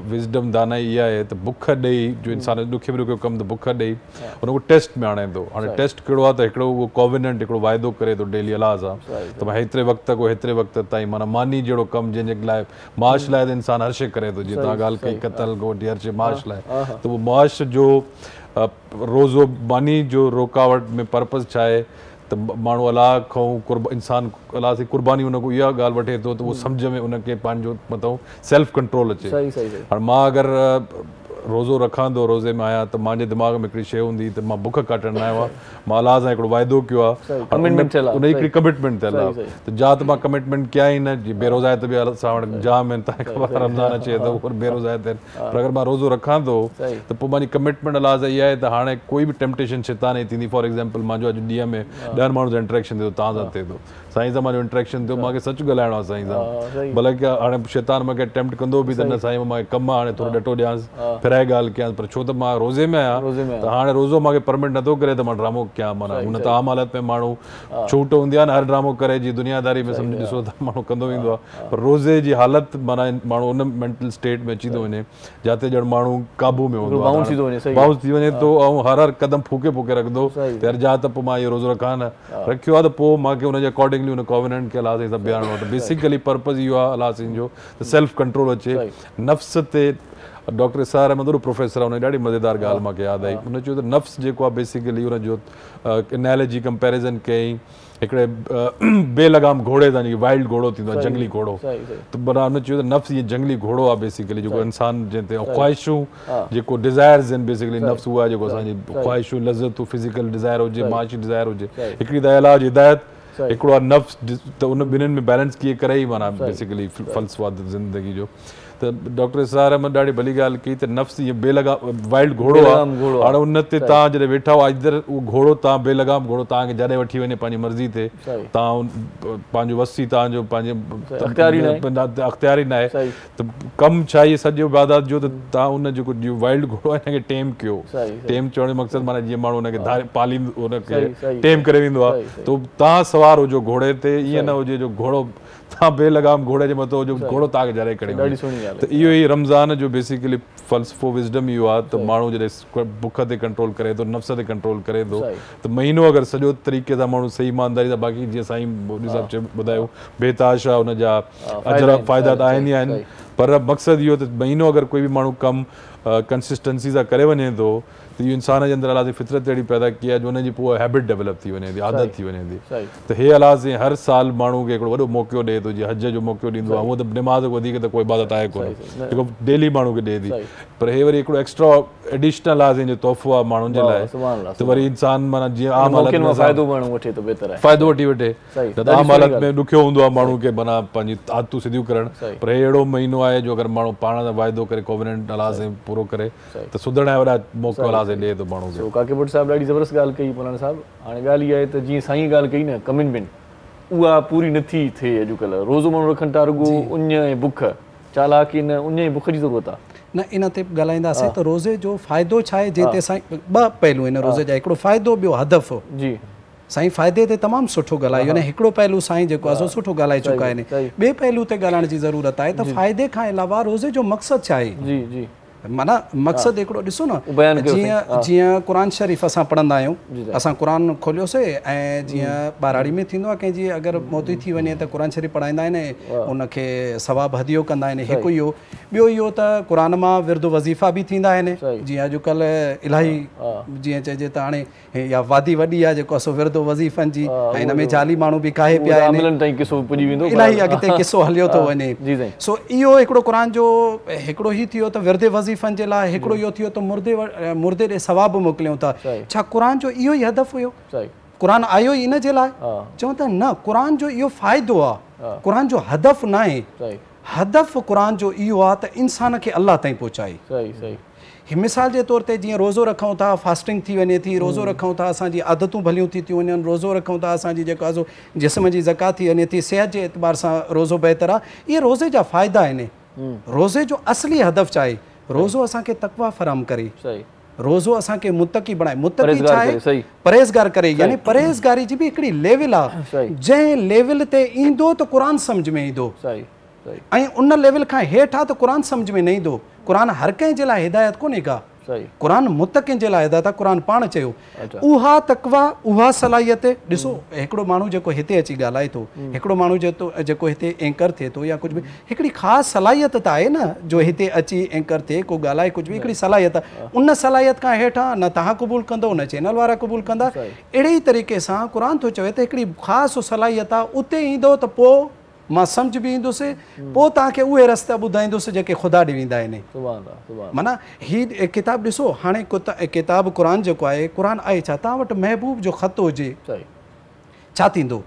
विज़डम दानाई इहा आहे त बुख ॾेई जो इंसान ॾुखे में ॾुखियो कमु त बुख ॾेई हुन को टेस्ट में आणे थो। हाणे टेस्ट कहिड़ो आहे त हिकिड़ो उहो कोविनेंट हिकिड़ो वाइदो करे थो डेली अलाह सां त मां हेतिरे वक़्त को हेतिरे वक़्त ताईं माना मानी जहिड़ो कमु जंहिंजे लाइ माश लाइ त इंसानु हर शइ करे थो। जीअं तव्हां ॻाल्हि कई क़तल गोटी हर शइ माश लाइ, त उहो माश जो रोज़ो मानी जो रुकावट में पर्पज़ छा आहे त माण्हू अलाह खां इंसानु अलाह सां कुर्बानी उनखां इहा ॻाल्हि वठे थो त उहो सम्झ में उनखे पंहिंजो मतिलबु सेल्फ कंट्रोल अचे। हाणे मां अगरि रोज़ो रखां थो रोज़े में आहियां त मुंहिंजे दिमाग़ में हिकिड़ी शइ हूंदी त मां बुख काटण न आयो आहियां मां अलाह सां हिकिड़ो वाइदो कयो आहे उन हिकिड़ी कमिटमेंट थियल आहे त जा त मां कमिटमेंट कया ई न जीअं बेरोज़ायत बि असां वटि जाम आहिनि तव्हांखे ख़बर रमज़ान अचे त उहे बेरोज़ायत आहिनि पर अगरि मां रोज़ो रखां थो त पोइ मुंहिंजी कमिटमेंट अलाह सां इहा आहे त हाणे कोई बि टेम्पटेशन शैतान जी थींदी फॉर एग्ज़ाम्पल मुंहिंजो अॼु ॾींहं में 10 माण्हुनि सां इंटरेक्शन थियो तव्हां सां थिए थो साईं सां मुंहिंजो इंटरेक्शन थियो मूंखे सच ॻाल्हाइणो आहे साईं सां भले की हाणे शैतान मूंखे अटैम्प्ट कंदो बि त न साईं मूंखे कमु आहे हाणे थोरो ॾटो ॾियांसि फिराए ॻाल्हि कयांसि पर छो त मां रोज़े में आहियां त हाणे रोज़ो मूंखे परमिट नथो करे त मां ड्रामो कयां माना हुन त आम हालत में माण्हू छूट हूंदी आहे न हर ड्रामो करे जी दुनियादारी में सम्झि ॾिसो त माण्हू कंदो वेंदो आहे पर रोज़े जी हालत माना माण्हू उन मेंटल स्टेट में अची थो वञे जिते ॼण माण्हू काबू में हूंदो आहे बाउंस थी वञे थो ऐं हर क़दम फूके फूके रखंदो त यार जा त पोइ मां इहो रोज़ो रखां न रखियो आहे त पोइ मूंखे हुनजे अकॉर्डिंगली हुन कॉवेनेंट खे अलाह साईं सां बीहारणो आहे त बेसिकली पर्पज़ इहो आहे अलाह साईं जो त सेल्फ कंट्रोल अचे नफ़्स ते डॉक्टर इसार अहमद प्रोफेसर आहे हुन ॾाढी मज़ेदार ॻाल्हि मूंखे यादि आई हुन चयो त नफ़्स जेको आहे बेसिकली हुनजो एनालॉजी कंपेरिज़न कयईं हिकिड़े बेलगाम घोड़े सां जेकी वाइल्ड घोड़ो थींदो आहे जंगली घोड़ो त माना हुन चयो त नफ़्स ईअं जंगली घोड़ो आहे बेसिकली जेको इंसान जंहिं ते ख़्वाहिशूं जेको डिज़ायर्स आहिनि बेसिकली नफ़्स उहा जेको असांजी ख़्वाहिशूं लज़तूं फिज़िकल डिज़ायर हुजे माशी डिज़ायर हुजे हिकिड़ी त इलाज हिदायत हिकिड़ो आहे नफ़्स त उन ॿिन्हिनि में बैलेंस कीअं करे ई माना बेसिकली फ़लसफ़ा ज़िंदगी जो त डॉक्टर इसार अहमद ॾाढी भली ॻाल्हि कई त नफ़्स ईअं बेलगाम वाइल्ड घोड़ो आहे हाणे उन ते तव्हां जॾहिं वेठा हुआ इधर उहो घोड़ो तव्हां बेलगाम घोड़ो तव्हांखे जॾहिं वठी वञे पंहिंजी मर्ज़ी ते तव्हां पंहिंजो वसी तव्हांजो पंहिंजे अख़्तियारी न आहे त कमु छा इहे सॼो इबादत जो त तव्हां उन जेको वाइल्ड घोड़ो आहे हिनखे टेम कयो टेम चवण जो मक़सदु माना जीअं माण्हू हुनखे पालींदो हुनखे टेम करे वेंदो आहे त तव्हां सवार हुजो घोड़े ते ईअं न हुजे जो घोड़ो तव्हां बेलगाम घोड़े जे मथां जो घोड़ो तव्हांखे जरे करे त इहो ई रमज़ान जो बेसिकली फ़लसफ़ो विज़डम इहो आहे त माण्हू जॾहिं बुख ते कंट्रोल करे थो नफ़्स ते कंट्रोल करे थो त महीनो अगरि सॼो तरीक़े सां माण्हू सही ईमानदारी सां बाक़ी जीअं साईं मोदी साहिब चयो ॿुधायो बेताश आहे हुनजा अजर फ़ाइदा त आहिनि ई आहिनि पर मक़सदु इहो त महीनो अगरि कोई बि माण्हू कमु कंसिस्टेंसी सां करे वञे थो त इहो इंसान जे अंदरि अलाह जी फितरत अहिड़ी पैदा कई आहे जो हुनजी पोइ हैबिट डेवलप थी वञे थी आदत थी वञे थी त हे अलाह साईं हर साल माण्हू खे हिकिड़ो वॾो मौक़ो ॾिए थो जीअं हज जो मौक़ो ॾींदो आहे उहो त निमाज़ वधीक त कोई इबादत आहे कोन जेको डेली माण्हू खे ॾिए थी पर हे वरी हिकिड़ो एक्स्ट्रा एडिशनल अलाह साईं जो तोहफ़ो आहे माण्हुनि जे लाइ त वरी इंसान माना जीअं आम हालत में फ़ाइदो वठी वठे न त आम हालत में ॾुखियो हूंदो आहे माण्हू खे माना पंहिंजी आदतूं सिधियूं करणु पर हे अहिड़ो महीनो आहे जो अगरि माण्हू पाण सां वाइदो करे कोवेनेंट अलाह साईं पूरो करे त सुधण जा वॾा मौक़ा अलाह साईं ॾिए थो माण्हू खे काके भट्ट साहिबु ॾाढी ज़बरदस्त ॻाल्हि कई मौलाना साहिबु हाणे ॻाल्हि इहा आहे त जीअं साईं ॻाल्हि कई न कमिटमेंट उहा पूरी नथी थिए अॼुकल्ह रोज़ो माण्हू रखनि था रुॻो उञ ऐं बुख चालाकी न उञ ऐं बुख जी ज़रूरत आहे न इन ते ॻाल्हाईंदासीं त रोज़े जो फ़ाइदो छा आहे जंहिं ते साईं ॿ पहलू आहिनि रोज़े जा हिकिड़ो फ़ाइदो ॿियो हदफ़ जी साईं फ़ाइदे ते तमामु सुठो ॻाल्हायो यानी हिकिड़ो पहलू साईं जेको आहे सो सुठो ॻाल्हाए चुका आहिनि ॿिए पहलू ते ॻाल्हाइण जी ज़रूरत आहे त फ़ाइदे खां अलावा रोज़े जो मक़सदु छा आहे जी जी माना मक़सदु हिकिड़ो ॾिसो न जीअं क़ुर शरीफ़ असां पढ़ंदा आहियूं असां क़ुर खोलियोसीं ऐं जीअं ॿाराड़ी में थींदो आहे कंहिंजी अगरि मौत थी वञे त क़ुर शरीफ़ पढ़ाईंदा आहिनि उनखे सवाबु हदियो कंदा आहिनि हिकु इहो ॿियो इहो त क़ुर मां विर्द वज़ीफ़ा बि थींदा आहिनि जीअं अॼुकल्ह इलाही जीअं चइजे त हाणे या वादी वॾी आहे जेको आहे सो विर्द वज़ीफ़नि जी ऐं हिन में जाली माण्हू बि काहे पिया आहिनि इलाही अॻिते किसो हलियो थो वञे सो इहो हिकिड़ो क़ुर जो हिकिड़ो ई थियो त विर्द वज़ीफ़नि जे लाइ हिकिड़ो इहो थियो त मुर्दे ॾे सवाबु मोकिलियूं था छा क़ुर जो इहो ई हदफ़ हुयो क़ुर आयो ई इन जे लाइ चऊं त न क़ुर जो इहो फ़ाइदो आहे क़ुर जो हदफ़ न आहे हदफ़ क़ुर जो इहो आहे त इंसान खे अल्लाह ताईं पहुचाए मिसाल जे तौर ते जीअं रोज़ो रखूं था फास्टिंग थी वञे थी रोज़ो रखूं था असांजी आदतूं भलियूं थी थियूं वञनि रोज़ो रखूं था असांजी जेको आहे सो जिस्म जी ज़कात थी वञे थी सिहत जे एतबार सां रोज़ो बहितर आहे इहे रोज़े जा फ़ाइदा आहिनि रोज़े जो असली हदफ़ छा आहे रोज़ो असांखे तक़वा फराहम करे रोज़ो असांखे मुतक़ी बणाए मुतक़ी छा आहे परहेज़गार करे यानी परहेज़गारी जी बि हिकिड़ी लेवल आहे जंहिं लेवल ते ईंदो त क़ुर सम्झ में ईंदो ऐं उन लेवल खां हेठि आहे त क़ुर सम्झ में न ईंदो क़ुर हर कंहिं जे लाइ हिदायत कोन्हे का क़ुर मुतक़िन जे लाइ हिदायत आहे क़ुर पाण चयो उहा तक़वा उहा सलाहियत ॾिसो हिकिड़ो माण्हू जेको हिते अची ॻाल्हाए थो हिकिड़ो माण्हू जेको हिते एंकर थिए थो या कुझु बि हिकिड़ी ख़ासि सलाहियत त आहे न जो हिते अची एंकर थिए को ॻाल्हाए कुझु बि हिकिड़ी सलाहियत आहे उन सलाहियत खां हेठां न तव्हां क़बूल कंदो न चैनल वारा क़बूल कंदा अहिड़े ई तरीक़े सां क़ुर थो चवे त हिकिड़ी ख़ासि सलाहियत आहे उते ईंदो त पोइ मां सम्झ बि ईंदुसि पोइ तव्हांखे उहे रस्ता ॿुधाईंदुसि जेके ख़ुदा ॾे वेंदा आहिनि। माना हीअ किताब ॾिसो, हाणे किताब क़ुर जेको आहे, क़ुर आहे छा, तव्हां वटि महबूब जो ख़त हुजे छा थींदो,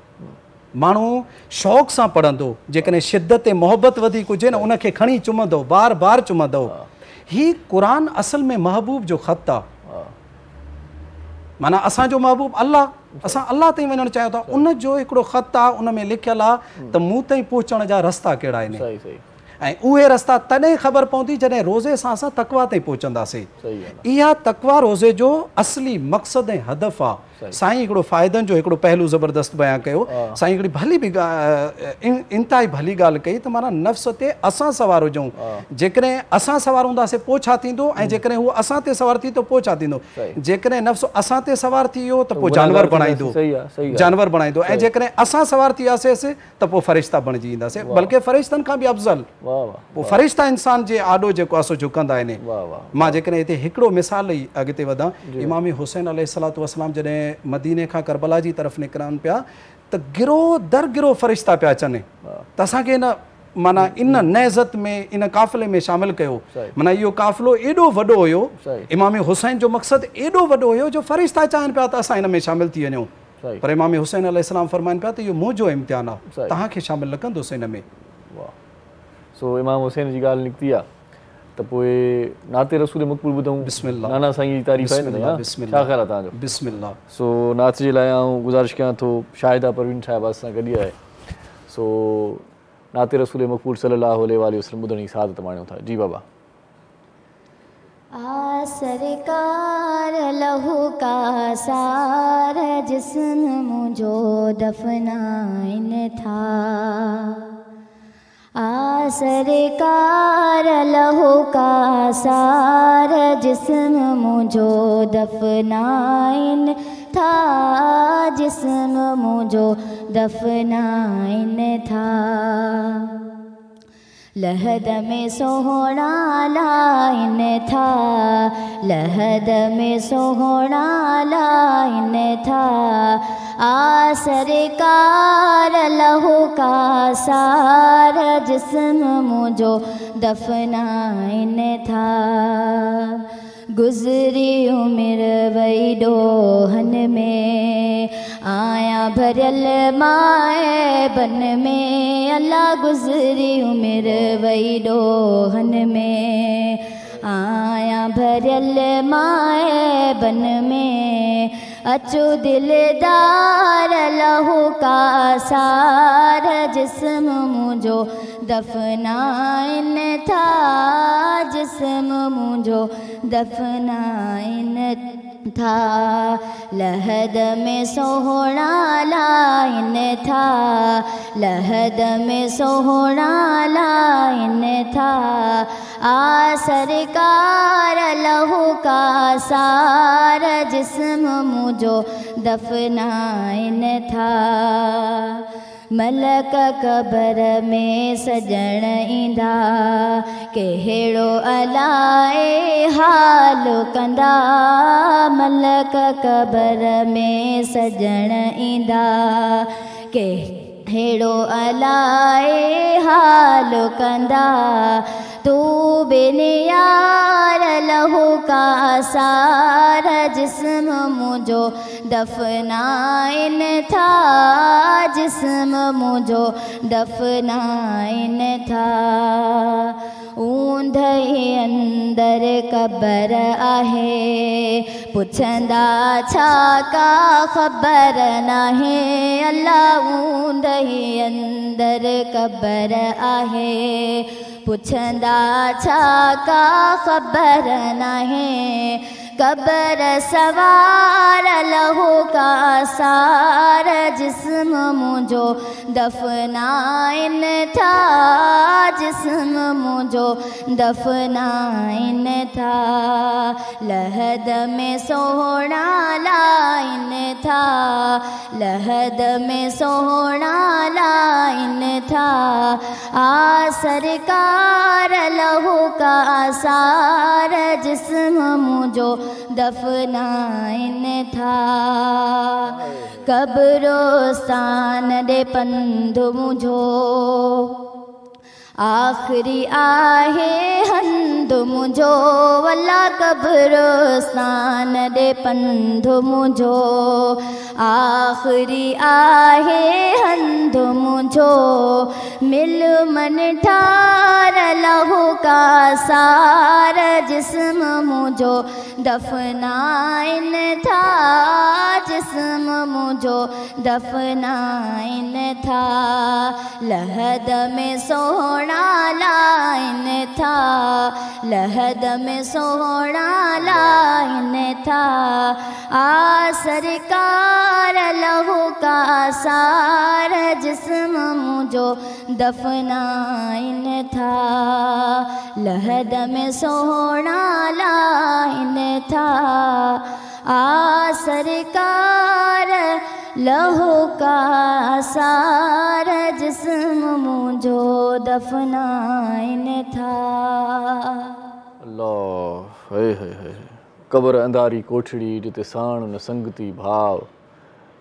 माण्हू शौक़ सां पढ़ंदो, जेकॾहिं शिदत ऐं मोहबत वधीक हुजे न उनखे खणी चुमंदो, बार बार चुमंदो। हीअ क़ुर असल में महबूब जो ख़त आहे। माना असांजो महबूब अल्लाह, असां अल्लाह ताईं वञणु चाहियूं था, उन जो हिकिड़ो ख़त आहे, उन में लिखियलु आहे त मूं ताईं पहुचण जा रस्ता कहिड़ा आहिनि, ऐं उहे रस्ता तॾहिं ख़बर पवंदी जॾहिं रोज़े सां असां तक़वा ताईं पहुचंदासीं। इहा तक़वा रोज़े जो असली मक़सद ऐं हदफ़ आहे। साईं हिकिड़ो फ़ाइदनि जो हिकिड़ो पहलू ज़बरदस्त बयां कयो। साईं हिकिड़ी भली बि इंतिहाई भली ॻाल्हि कई त माना नफ़्स ते असां सवार हुजूं, जेकॾहिं असां सवार हूंदासीं पोइ छा थींदो, ऐं जेकॾहिं हू असां ते सवार थी त पोइ छा थींदो। जेकॾहिं नफ़्स असां ते सवार थी वियो त पोइ जानवर बणाईंदो, जानवर बणाईंदो, ऐं जेकॾहिं असां सवार थी वियासीं त पोइ फ़रिश्ता बणिजी ईंदासीं, बल्कि फ़रिश्तनि खां बि अफ़ज़ल। पोइ फ़रिश्ता इंसान जे आॾो जेको आहे सो झुकंदा आहिनि। मां जेकॾहिं हिते हिकिड़ो मिसाल ई अॻिते वधां, इमाम हुसैन अलैहिस्सलातु वस्सलाम जॾहिं मदीने खां करबला जी तरफ़ निकिरनि पिया त गिरोह दर गिरोह फ़रिश्ता पिया अचनि, त असांखे इन माना इन नहज़त में इन काफ़िले में शामिल कयो। माना इहो काफ़िलो एॾो वॾो हुयो, इमाम हुसैन जो मक़सदु एॾो वॾो हुयो जो फ़रिश्ता चाहिनि पिया त असां हिन में शामिल थी वञूं, पर इमाम हुसैन अलैहिस्सलाम फरमाइनि पिया त इहो मुंहिंजो इम्तिहान आहे, तव्हांखे शामिल न कंदुसि हिन में। सो इमाम हुसैन जी ॻाल्हि निकिती आहे त पोइ नाते रसूल मक़बूल ॿुधूं। बिस्मिल्लाह, नाना साईं जी तारीफ़ आहे न, छा ख़्यालु आहे तव्हांजो? बिस्मिल्लाह। सो नात जे लाइ आउं गुज़ारिश कयां थो, शाहिदा परवीन साहिबा सां गॾु आहे, सो नाते रसूल मक़बूल सल्लल्लाहु अलैहि वसल्लम ॿुधण जी सादत माणियूं था। जी बाबा। आ सरकार लहू का सारा जिस्म मुझो दफनाइन था, आ सरकार लहू का सारा जिस्म मुझो दफनाइन था, जिस्म मुझो दफनाइन था। लहद में सोहना लाइन था, लहद में सोहना लाइन था, आ सरकार लहू का सारा जिस्म मुझो दफनाइन था। गुज़री उम्र वही डोहन में, आया भरियल माए बन में, अल्लाह गुज़री उम्र वही डोहन में, आया भरियल माए बन में, अचो दिलदार लहू का सारा जिस्म मुझो दफनाइन था, जिस्म मुझो दफनाइन था। लहद में सोहना लाइन था, लहद में सोहना लाइन था, आ सरकार लहू का सारा जिस्म मुझो दफनाइन था। मलक कबर में सजण ईंदा, कहिड़ो अलाए हाल कंदा, मलक कबर में सजण ईंदा, कहिड़ो अलाए हाल कंदा, तू बेनियार लहू का सारा जिस्म मुझो दफनाइन था, जिस्म मुझो दफनाइन था। ऊंधई अंदर कबर आहे, पुछंदा छा का ख़बर नाहे, अल्लाह ऊंधई अंदर कबर आहे, पुछंदा छा का ख़बर नाहे, कबर सवार लहू का सारा जिस्म मुझो दफनाइन था, जिस्म मुझो दफनाइन था। लहद में सोहना लाइन था, लहद में सोहना लाइन था, आ सरकार लहू का सारा जिस्म मुझो दफ़नाइनि था। कब्रिस्तान ॾे पंधु मुंहिंजो आख़िरी आहे हंधु मुंहिंजो, अल्लाह कब्रिस्तान ॾे पंधु मुंहिंजो आख़िरी आहे हंधु मुंहिंजो। मिल मन ठार लहू का सार जिस्म मुंहिंजो दफ़नाइनि था, जिस्म मुंहिंजो दफ़नाइनि था। लहद में सोहणा लाइनि था, लहद में सोहणा लाइनि था। आ सरकार लहू का सार जिस्म मुंहिंजो दफ़नाइनि था, लहद में सोहणा लाइनि था। आ सरकार लहू का सार जिस्म मुंहिंजो दफ़नाइनि था। अल्लाह हे कब्र अंधारी कोठड़ी जिते साण न संगती भाव,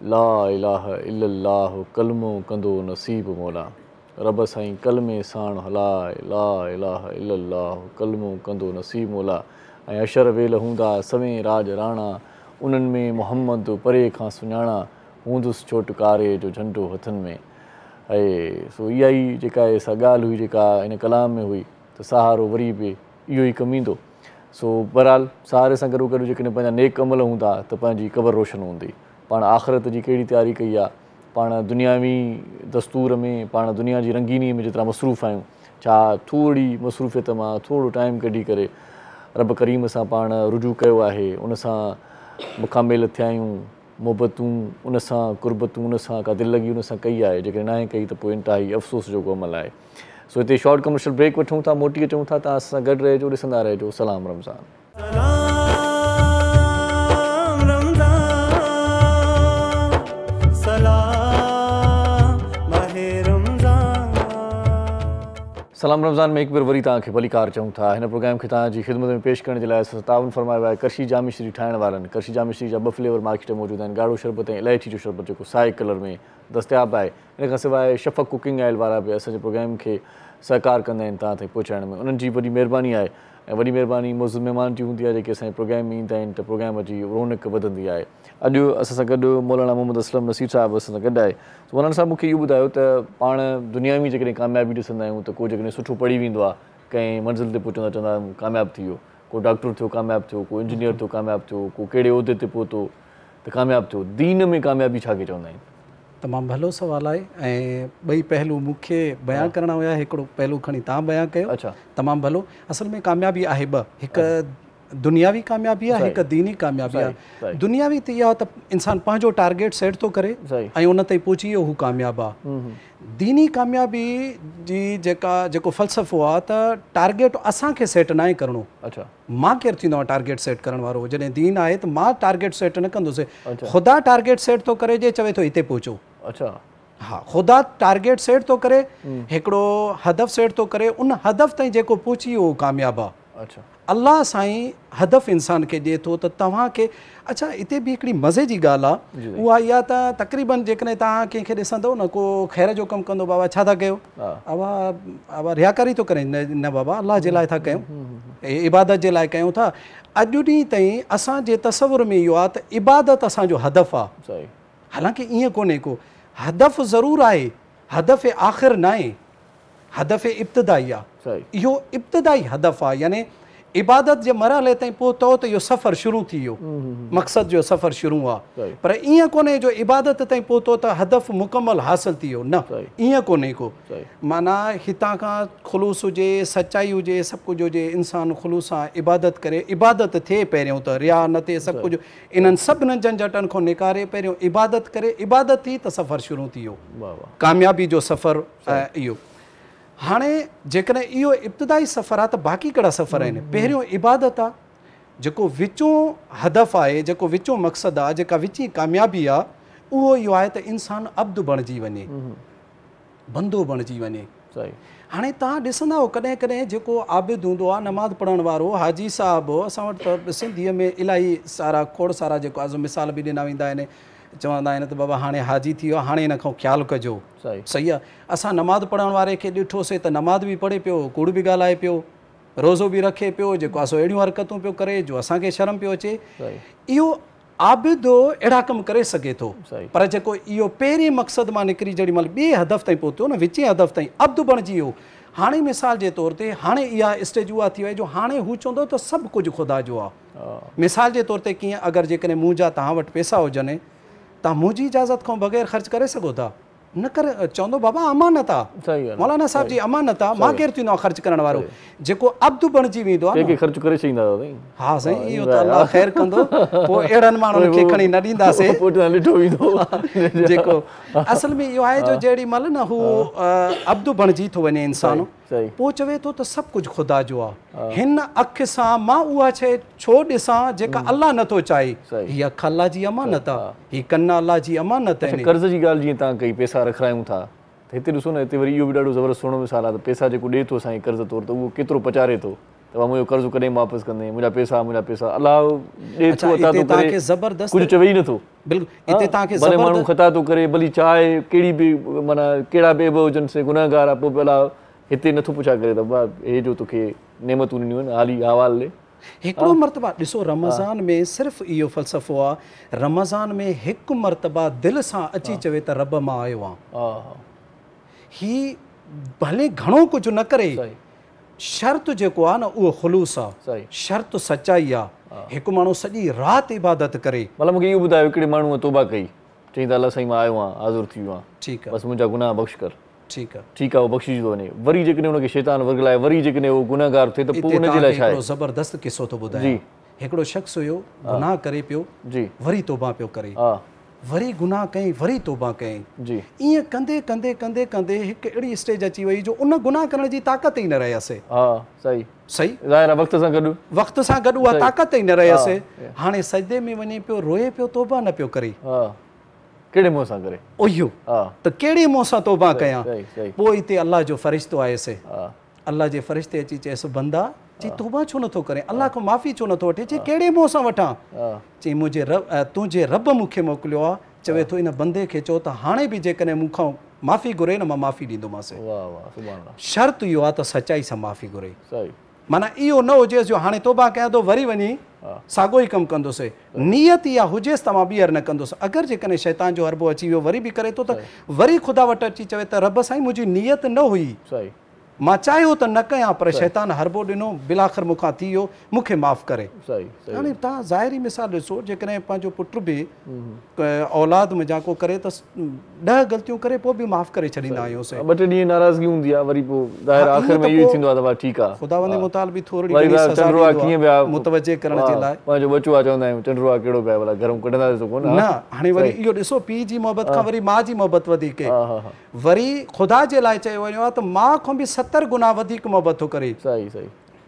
ला इलाहा इल्लल्लाह कलमो कंदो नसीब मौला। रब साईं कलमे साण हलाए, ला इलाहा इल्लल्लाह कलमो कंदो नसीब मौला। ऐं अशर वेल हूंदा सवें राज राणा, उन्हनि में मोहम्मद परे खां सुञाणा। हूंदुसि चोटकारे जो झंडो हथनि में। ऐं सो इहा ई जेका आहे सा ॻाल्हि हुई जेका इन कलाम में हुई, त सहारो वरी बि इहो ई कमु ईंदो। सो बहरहाल सहारे सां गॾो गॾु जेकॾहिं पंहिंजा नेक अमल हूंदा त पंहिंजी क़बर रोशन हूंदी। पाण आख़िरत जी कहिड़ी तयारी कई आहे, पाण दुनियावी दस्तूर में, पाण दुनिया जी रंगीनीअ में जेतिरा मसरूफ़ आहियूं, छा थोरी मसरूफ़ियत मां थोरो टाइम कढी करे रब करीम सां पाण रुजू कयो आहे, उन सां मुकामिल थिया आहियूं, मुहबतूं उन सां, कुर्बतूं उन सां, का दिलि लॻी उन सां कई आहे। जेकॾहिं नाहे कई त पोइ इंतिहाई अफ़सोस जो अमल आहे। सो हिते शॉर्ट कमर्शियल ब्रेक वठूं था, मोटी अचूं था। तव्हां सां गॾु रहिजो, ॾिसंदा रहिजो सलाम रमज़ान। सलाम रमज़ान में हिकु बार वरी तव्हांखे भलीकार चऊं था। हिन प्रोग्राम खे तव्हांजी ख़िदमत में पेश करण जे लाइ ताउन फरमायो आहे करशी जामी श्री ठाहिण वारनि। करशी जामी श्री जा 2 फ्लेवर मार्केट में मौजूदु आहिनि, ॻाढ़ो शरबत ऐं इलायची जो शरबत जेको साए कलर में दस्तियाबु आहे। इन खां सवाइ शफ़क़ कुकिंग ऑयल वारा बि असांजे प्रोग्राम खे सहकार कंदा आहिनि तव्हां ताईं पहुचाइण में। उन्हनि जी वॾी महिरबानी आहे ऐं वॾी महिरबानी मुज़िम महिमान जी हूंदी आहे जेके असांजे प्रोग्राम में ईंदा आहिनि त प्रोग्राम जी रौनक वधंदी आहे। अॼु असां सां गॾु मौलाना मोहम्मद असलम नसीर साहिबु असां सां गॾु आहे। मौलाना साहिबु मूंखे इहो ॿुधायो त पाण दुनिया में जेकॾहिं कामयाबी ॾिसंदा आहियूं त को जेकॾहिं सुठो पढ़ी वेंदो आहे, कंहिं मंज़िल ते पहुचंदा चवंदा आहियूं कामयाबु थी वियो, को डॉक्टर थियो कामयाबु थियो, को इंजीनियर थियो कामयाबु थियो, को कहिड़े उहिदे ते पहुतो त कामयाबु थियो। दीन में कामयाबी छा खे चवंदा आहिनि? तमामु भलो सुवालु आहे ऐं ॿई पहलू मूंखे बयानु करणा हुया, हिकिड़ो पहलू खणी तव्हां बयानु कयो। अच्छा, तमामु भलो। असल में कामयाबी आहे ॿ, हिकु दुनियावी कामयाबी आहे, हिकु दीनी कामयाबी आहे। दुनियावी त इहा त इंसानु पंहिंजो टारगेट सेट थो करे ऐं उन ताईं पहुची वियो, हू कामयाबु आहे। दीनी कामयाबी जी जेको फ़लसफ़ो आहे त टारगेट असांखे सेट नाहे करिणो। अच्छा, मां केरु थींदो आहे टारगेट सेट करण वारो? जॾहिं दीन आहे त मां टारगेट सेट न कंदुसि, ख़ुदा टारगेट सेट थो करे जे चवे थो हिते पहुचो। अच्छा, हाँ, ख़ुदा टारगेट सेट थो करे, हिकिड़ो हदफ़ सेट थो करे, उन हदफ़ ताईं जेको पहुची वियो उहो कामयाबु आहे। अच्छा, अल्लाह साईं हदफ़ इंसान खे ॾिए थो त तव्हांखे। अच्छा, हिते बि हिकिड़ी मज़े जी ॻाल्हि आहे, उहा इहा त तक़रीबन जेकॾहिं तव्हां कंहिंखे ॾिसंदो न, को ख़ैर जो कमु कंदो, बाबा छा था कयो? अवा रियाकारी थो करे। न बाबा, अल्लाह जे लाइ था कयूं, इबादत जे लाइ कयूं था। अॼु ॾींहुं ताईं असांजे तसवुर में इहो आहे त इबादत असांजो हदफ़ आहे। हालांकि ईअं कोन्हे को, हदफ़ ज़रूरु आहे, हदफ़ आख़िर न आहे, हदफ़ इब्तिदाई आहे। इहो इब्तिदाई हदफ़ आहे, यानी इबादत जे मरहले ताईं पहुतो त इहो सफ़र शुरू थी वियो, मक़सद जो सफ़र शुरू आहे। पर ईअं कोन्हे जो इबादत ताईं पहुतो त हदफ़ मुकमल हासिल थी वियो, न, ईअं कोन्हे को। माना हितां खां ख़ुलूस हुजे, सचाई हुजे, सभु कुझु हुजे, इंसानु ख़ुलूस सां इबादत करे, इबादत थिए पहिरियों त, रिया न थिए, सभु कुझु इन्हनि सभिनी झंझटनि खां निकारे पहिरियों इबादत करे, इबादत थी त सफ़र शुरू थी वियो, कामयाबी जो सफ़र इहो। हाणे जेकॾहिं इहो इब्तिदाई सफ़र आहे त बाक़ी कहिड़ा सफ़र आहिनि? पहिरियों इबादत आहे, जेको विचों हदफ़ आहे, जेको विचों मक़सदु आहे, जेका विची कामयाबी आहे, उहो इहो आहे त इंसानु अब्दु बणिजी वञे, बंदो बणिजी वञे, सही हाणे तव्हां ॾिसंदा हो कॾहिं कॾहिं जेको आबिद हूंदो आहे नमाज़ पढ़ण वारो हाजी साहिबु असां वटि त सिंधीअ में इलाही सारा खोड़ सारा जेको आहे मिसाल बि ॾिना वेंदा आहिनि चवंदा आहिनि त बाबा हाणे हाजी थी वियो आहे हाणे हिन खां ख़्यालु कजो सही आहे असां नमाज़ पढ़ण वारे खे ॾिठोसीं त नमाज़ बि पढ़े पियो कूड़ बि ॻाल्हाए पियो रोज़ो बि रखे पियो जेको आहे सो अहिड़ियूं हरकतूं पियो करे जो असांखे शर्म पियो अचे इहो आबिद अहिड़ा कमु करे सघे थो पर जेको इहो पहिरीं मक़सदु मां निकिरी जेॾी महिल ॿिए हदफ़ ताईं पहुतो न विचें हदफ़ ताईं अब्दु बणिजी वियो हाणे मिसाल जे तौर ते हाणे इहा स्टेज उहा थी वई जो हाणे हू चवंदो त सभु कुझु ख़ुदा जो आहे मिसाल जे तौर ते कीअं अगरि जेकॾहिं मुंहिंजा तव्हां वटि पैसा हुजनि तव्हां मुंहिंजी इजाज़त खां बग़ैर ख़र्च करे सघो था न करे चवंदो बाबा अमानत आहे मौलाना साहिब जी अमानत आहे मां केरु थींदो आहे ख़र्च करण वारो जेको अब्दु बणिजी वेंदो आहे ख़र्च करे छॾींदा हा साईं इहो त अलाह ख़ैर कंदो पोइ अहिड़नि माण्हुनि खे खणी न ॾींदासीं जेको असल में इहो आहे जो जेॾी महिल न हू अब्दु बणिजी थो वञे इंसानु पोइ चवे थो त सभु कुझु ख़ुदा जो आहे हिन अखि सां मां उहा शइ छो ॾिसां जेका अलाह नथो चाहे हीअ अखि अलाह जी अमानत आहे हीअ कन अलाह जी अमानत आहिनि कर्ज़ जी ॻाल्हि जीअं तव्हां कई पैसा रखायूं था त हिते ॾिसो न हिते वरी इहो बि ॾाढो ज़बरदस्त सुहिणो मिसाल आहे त पैसा जेको ॾिए थो असांखे कर्ज़ तौर ते उहो केतिरो पचारे थो त मुंहिंजो कर्ज़ु कॾहिं वापसि कंदे मुंहिंजा पैसा अलाह ॾिए थो अता थो करे ज़बरदस्त कुझु चवे ई नथो बिल्कुलु हिते तव्हांखे भले माण्हू ख़ता थो करे भली चाहे कहिड़ी बि माना कहिड़ा बि हुजनि से गुनहगार आहे पोइ अलाह हिते नथो पुछा करे त बा हे जो तोखे नेमतूं ॾिनियूं आहिनि हाली हवाल ॾे हिकिड़ो मरतबा ॾिसो रमज़ान में सिर्फ़ु इहो फ़लसफ़ो आहे रमज़ान में हिकु मरतबा दिलि सां अची चवे त रब मां आयो आहियां ही भले घणो कुझु न करे शर्त जेको आहे न उहो ख़ुलूस आहे शर्त सचाई आहे हिकु माण्हू सॼी राति इबादत करे मतिलबु मूंखे इहो ॿुधायो हिकिड़े माण्हूअ तौबा कई चई त अलाह साईं मां आयो आहियां हाज़ुर थी वियो आहियां ठीकु आहे बसि मुंहिंजा गुनाह बख़्श कर ठीकु आहे उहो बख़्शिजी थो वञे वरी जेकॾहिं हुनखे शैतान वर्गलाए वरी जेकॾहिं उहो गुनहगार थिए त पोइ हुनजे लाइ छा आहे ज़बरदस्त किसो थो ॿुधाए हिकिड़ो शख़्स हुयो गुनाह करे पियो वरी तौबा पियो करे वरी गुनाह कयईं वरी तौबा कयईं ईअं कंदे कंदे कंदे कंदे हिकु अहिड़ी स्टेज अची वई जो उन गुनाह करण जी ताक़त ई न रहियसि सही वक़्त सां गॾु उहा ताक़त ई न रहियसि हाणे सजदे में वञे पियो रोए पियो तौबा न पियो करे कहिड़े मुंहं सां करे ओहियो त कहिड़े मुंहं सां तौबा कयां पोइ हिते अलाह जो फ़रिश्तो आयुसि अलाह जे फ़रिश्ते अची चयसि बंदा चई तौबा छो नथो करे अलाह खां माफ़ी छो नथो वठे चई कहिड़े मुंहं सां वठां चई मुंहिंजे तुंहिंजे रब मूंखे मोकिलियो आहे चवे थो इन बंदे खे चओ त हाणे बि जेकॾहिं मूंखां माफ़ी घुरे न मां माफ़ी ॾींदोमांसि शर्त इहो आहे त सचाई सां माफ़ी घुरे माना इहो न हुजेसि जो हाणे तौबा कयां थो वरी वञी साॻियो ई कमु कंदुसि नियत इहा हुजेसि त मां ॿीहर न कंदुसि अगरि जेकॾहिं शैतान जो हरबो अची वियो वरी बि करे थो त वरी ख़ुदा वटि अची चवे त रब साईं मुंहिंजी नियत न हुई मां चाहियो त न कयां पर शैतान हरबो ॾिनो बिलाख़िर मूंखां थी वियो मूंखे माफ़ु करे हाणे तव्हां ज़ाहिरी मिसाल ॾिसो जेकॾहिं पंहिंजो पुटु बि औलाद में जाको करे त 10 ग़लतियूं करे पोइ बि माफ़ु करे छॾींदा आहियूंसीं 2-3 ॾींहं नाराज़गी हूंदी आहे वरी पोइ ज़ाहिर आख़िर में इहो थींदो आहे त ठीकु आहे ख़ुदा वंदे मुताल बि थोरी कीअं विया मुतवजे करण जे लाइ पंहिंजो बचो आहे चवंदा आहियूं चंडरुआ कहिड़ो पिया भला घरऊं कढंदासीं कोन न हाणे वरी इहो ॾिसो पीउ जी मोहबत खां वरी माउ जी मोहबत वधीक वरी ख़ुदा जे लाइ चयो वञो आहे त माउ खां बि 70 गुना वधीक मोहबत थो करे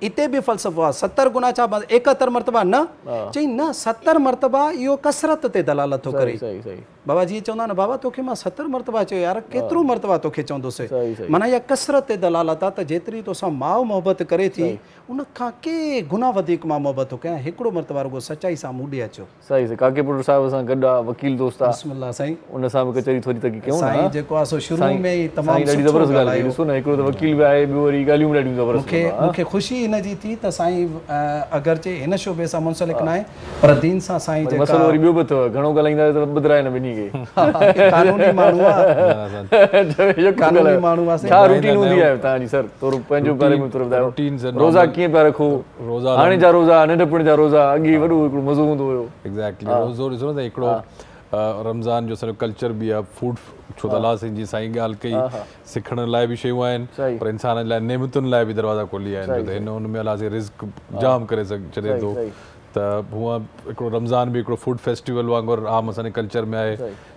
इते बि फ़लसफ़ो आहे 70 गुना छा 71 मरतबा न चई न 70 मरतबा इहो कसरत ते दलालत थो करे बाबा जी चवंदा न बाबा तोखे मां 70 मरतबा चयो यार केतिरो मरतबा तोखे चवंदुसि माना इहा कसरत ते दलालत आहे त जेतिरी तोसां माउ मोहबत करे थी उन खां के गुना वधीक मां मोहबत थो कयां हिकिड़ो मरतबा रुगो सचाई सां मूं ॾे अचो सही काके पुट साहिब सां गॾु आहे वकील दोस्त आहे बिस्मिल्लाह साईं उन सां बि कचहरी थोरी तकी कयूं साईं जेको आहे सो शुरू में ई तमामु ॾाढी ज़बरदस्त ॻाल्हि आहे ॾिसो न हिकिड़ो त वकील बि आहे ॿियो वरी ॻाल्हियूं ॾाढियूं ज़बरदस्त मूंखे ख़ुशी हिन जी थी त साईं अगरचे हिन शोबे सां मुंसलिक न आहे पर दीन सां साईं मसइलो वरी ॿियो बि अथव घणो ॻाल्हाईंदा त ॿुधाए न ॿिन्ही खे कानूनी माण्हू आहे कानूनी माण्हू आहे छा रूटीन हूंदी आहे तव्हांजी सर थोरो पंहिंजो बारे में थोरो ॿुधायो रोज़ा कीअं पिया रखो हाणे जा रोज़ा नंढपण जा रोज़ा अॻे वॾो हिकिड़ो मज़ो हूंदो हुयो एग्ज़ैक्टली रोज़ो ॾिसो न त हिकिड़ो रमज़ान जो सॼो कल्चर बि आहे फूड छो त अलाह साईं जी साईं ॻाल्हि कई सिखण लाइ बि शयूं आहिनि पर इंसान लाइ नेमतुनि लाइ बि दरवाज़ा खोली आहिनि छो त हिन हुन में अलाह साईं रिज़्क जाम करे छॾे थो त हूअं हिकिड़ो रमज़ान बि हिकिड़ो फूड फेस्टिवल वांगुरु आम असांजे कल्चर में आहे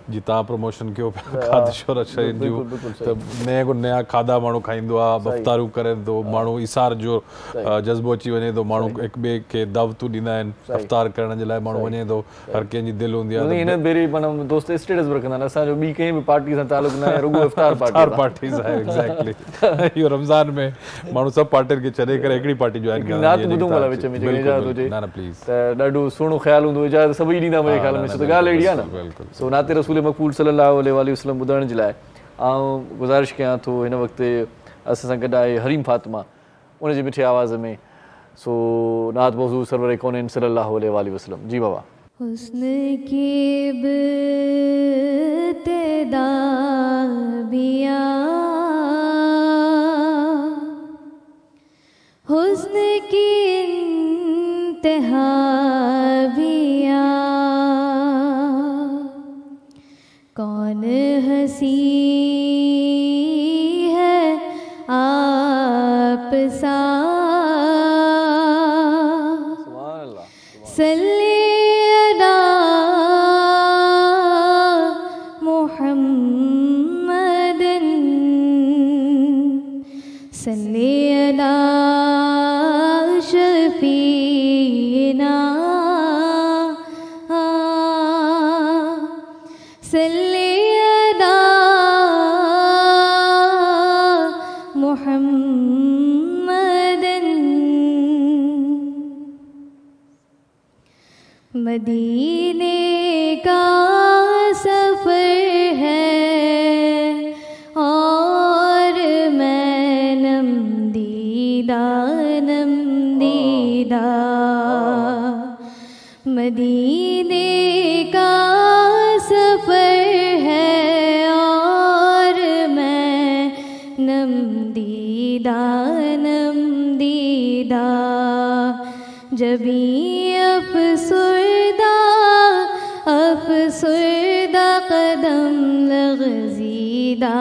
जी तव्हां प्रमोशन कयो पिया खाधे शोहरत शयुनि जूं त नया को नया खाधा माण्हू खाईंदो आहे अफ़्तारियूं करे थो माण्हू इसार जो जज़्बो अची वञे थो माण्हू हिक ॿिए खे दावतूं ॾींदा आहिनि अफ़्तार करण जे लाइ माण्हू वञे थो हर कंहिंजी दिलि हूंदी आहे हिन भेरे माना दोस्त स्टेटस बि रखंदा आहिनि असांजो ॿी कंहिं बि पार्टी सां तालुक न आहे रुॻो इफ़्तार पार्टीज़ आहे एग्ज़ैक्टली इहो रमज़ान में माण्हू सभु पार्टियुनि खे छॾे करे हिकिड़ी पार्टी जॉइन कनि नात ॿुधूं भला विच में जेकॾहिं इजाज़त हुजे त ॾाढो सुहिणो ख़्यालु हूंदो इजाज़त सभई ॾींदा मुंहिंजे ख़्याल में छो त ॻाल्हि अहिड़ी आहे न सो नाते रसूल मक़बूल सल्लल्लाहु अलैहि वसल्लम ॿुधण जे लाइ आउं गुज़ारिश कयां थो हिन वक़्तु असां सां गॾु आहे हरीम फातिमा उनजे मिठे आवाज़ में सो नात मौज़ू सरवर कौनैन सल्लल्लाहु अलैहि वसल्लम जी बाबा हुस्न की इब्तिदा बिया हुस्न की इंतहा बिया कौन हंसी है आप सा सल्ले अला मुहम्मदन सल्ले अला शफीना सल्ले अला मुहम्मदन मदीने का सफ़र है और मैं नमदीदा मदीने का सफ़र है और मैं नमदीदा जबी अफ़सुरदा कदम लग़ज़ीदा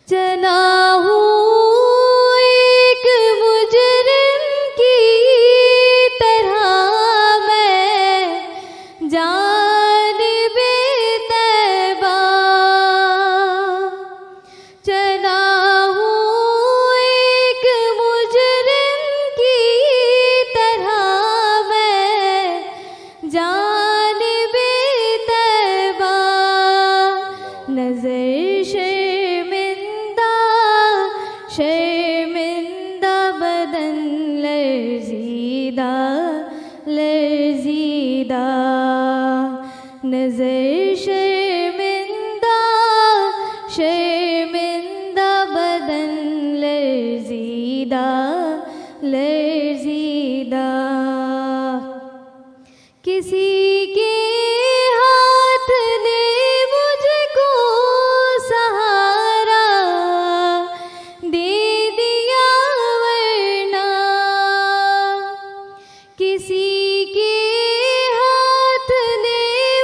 चला हूँ एक मुजरिम की तरह मैं जानिबे तैबा चला हूँ एक मुजरिम की तरह मैं जानिबे तैबा नज़र शर्मिंदा बदन लर्ज़ीदा नज़र शर्मिंदा बदन लर्ज़ीदा किसी के हाथ ने मुझको सहारा दे दिया वरना किसी के हाथ ने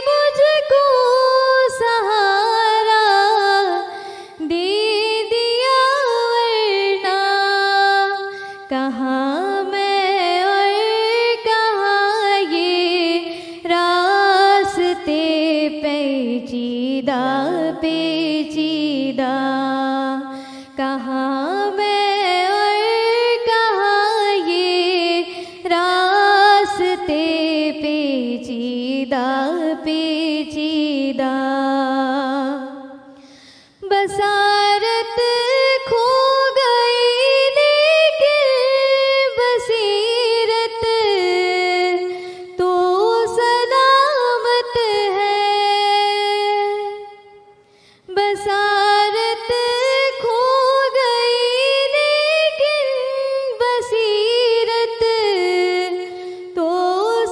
मुझको सहारा दे दिया वरना कहाँ मैं और कहाँ ये रास्ते पेचीदा कहाँ मैं और कहाँ ये रास्ते पेचीदा बसारत खो गई लेकिन बसीरत तो सलामत है बसारत खो गई लेकिन बसीरत तो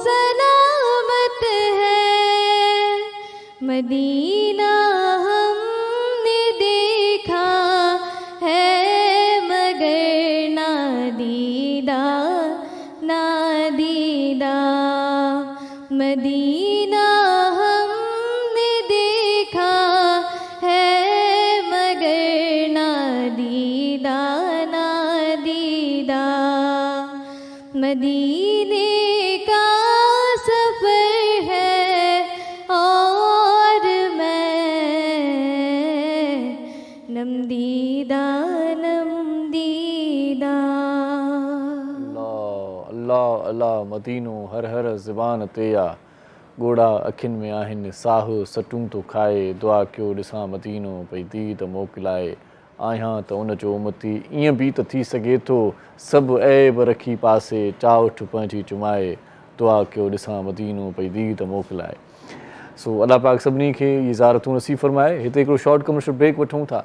सलामत है मदीना हमने देखा है मगर नादीदा मदीना हमने देखा है मगर नादीदा मदीने का सफर है और मैं नमदीदा नमदीदा। अल्लाह अल्लाह मदीनो हर हर ज़बान ते या गोड़ा अखियुनि में आहिनि साह सटूं तो खाए दुआ कयो ॾिसां मदीनो भई दी त मोकिलाए आहियां त उन जो उमती ईअं बि त थी सघे थो सभु ऐब रखी पासे चाउठ पंहिंजी चुमाए दुआ कयो ॾिसां मदीनो भई दी त मोकिलाए। सो अल्लाह पाक सभिनी खे इहे ज़ारतूं नसीब फरमाए। हिते हिकिड़ो शॉर्ट कमर्शियल ब्रेक वठूं था।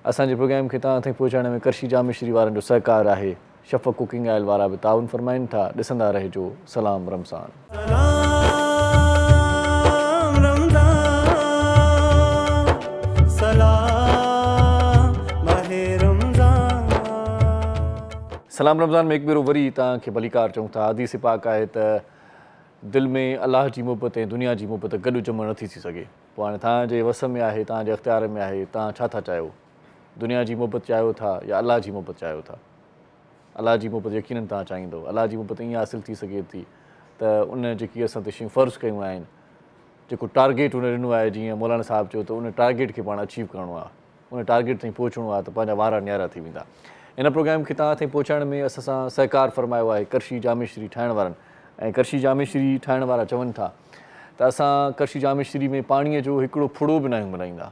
असांजे प्रोग्राम खे तव्हां ताईं पहुचाइण में करशी जामे श्री वारनि जो सहकार आहे। शफ़क़ कुकिंग ऑयल वारा बि ताउन फरमाइनि था। ॾिसंदा रहिजो सलाम रमज़ान। सलाम रमज़ान में हिकु भेरो वरी तव्हांखे भलीकार चऊं था। हदीस पाक आहे त दिलि में अलाह जी मुहबत ऐं दुनिया जी मुहबत गॾु जमण नथी थी सघे। पोइ हाणे तव्हांजे वस में आहे, तव्हांजे अख़्तियार में आहे, तव्हां छा था चाहियो? दुनिया जी मुहबत चाहियो था या अलाह जी मुहबत चाहियो था? अलाह जी मुहबत यकीननि तव्हां चाहींदो। अलाह जी मुहबत ईअं हासिलु थी सघे थी त उन जेकी असां ते शयूं फ़र्ज़ु कयूं आहिनि, जेको टारगेट उन ॾिनो आहे, जीअं मौलाना साहिबु चयो त उन टारगेट खे पाण अचीव करिणो आहे, उन टारगेट ताईं पहुचणो आहे त पंहिंजा वार न्यारा थी वेंदा। इन प्रोग्राम खे तव्हां ताईं पहुचाइण में असां सां सहकार फरमायो आहे करशी जामे श्री ठाहिण वारनि। ऐं करशी जामे श्री ठाहिण वारा चवनि था त असां करशी जामे श्री में पाणीअ जो हिकिड़ो फुड़ो बि न आहियूं मिलाईंदा।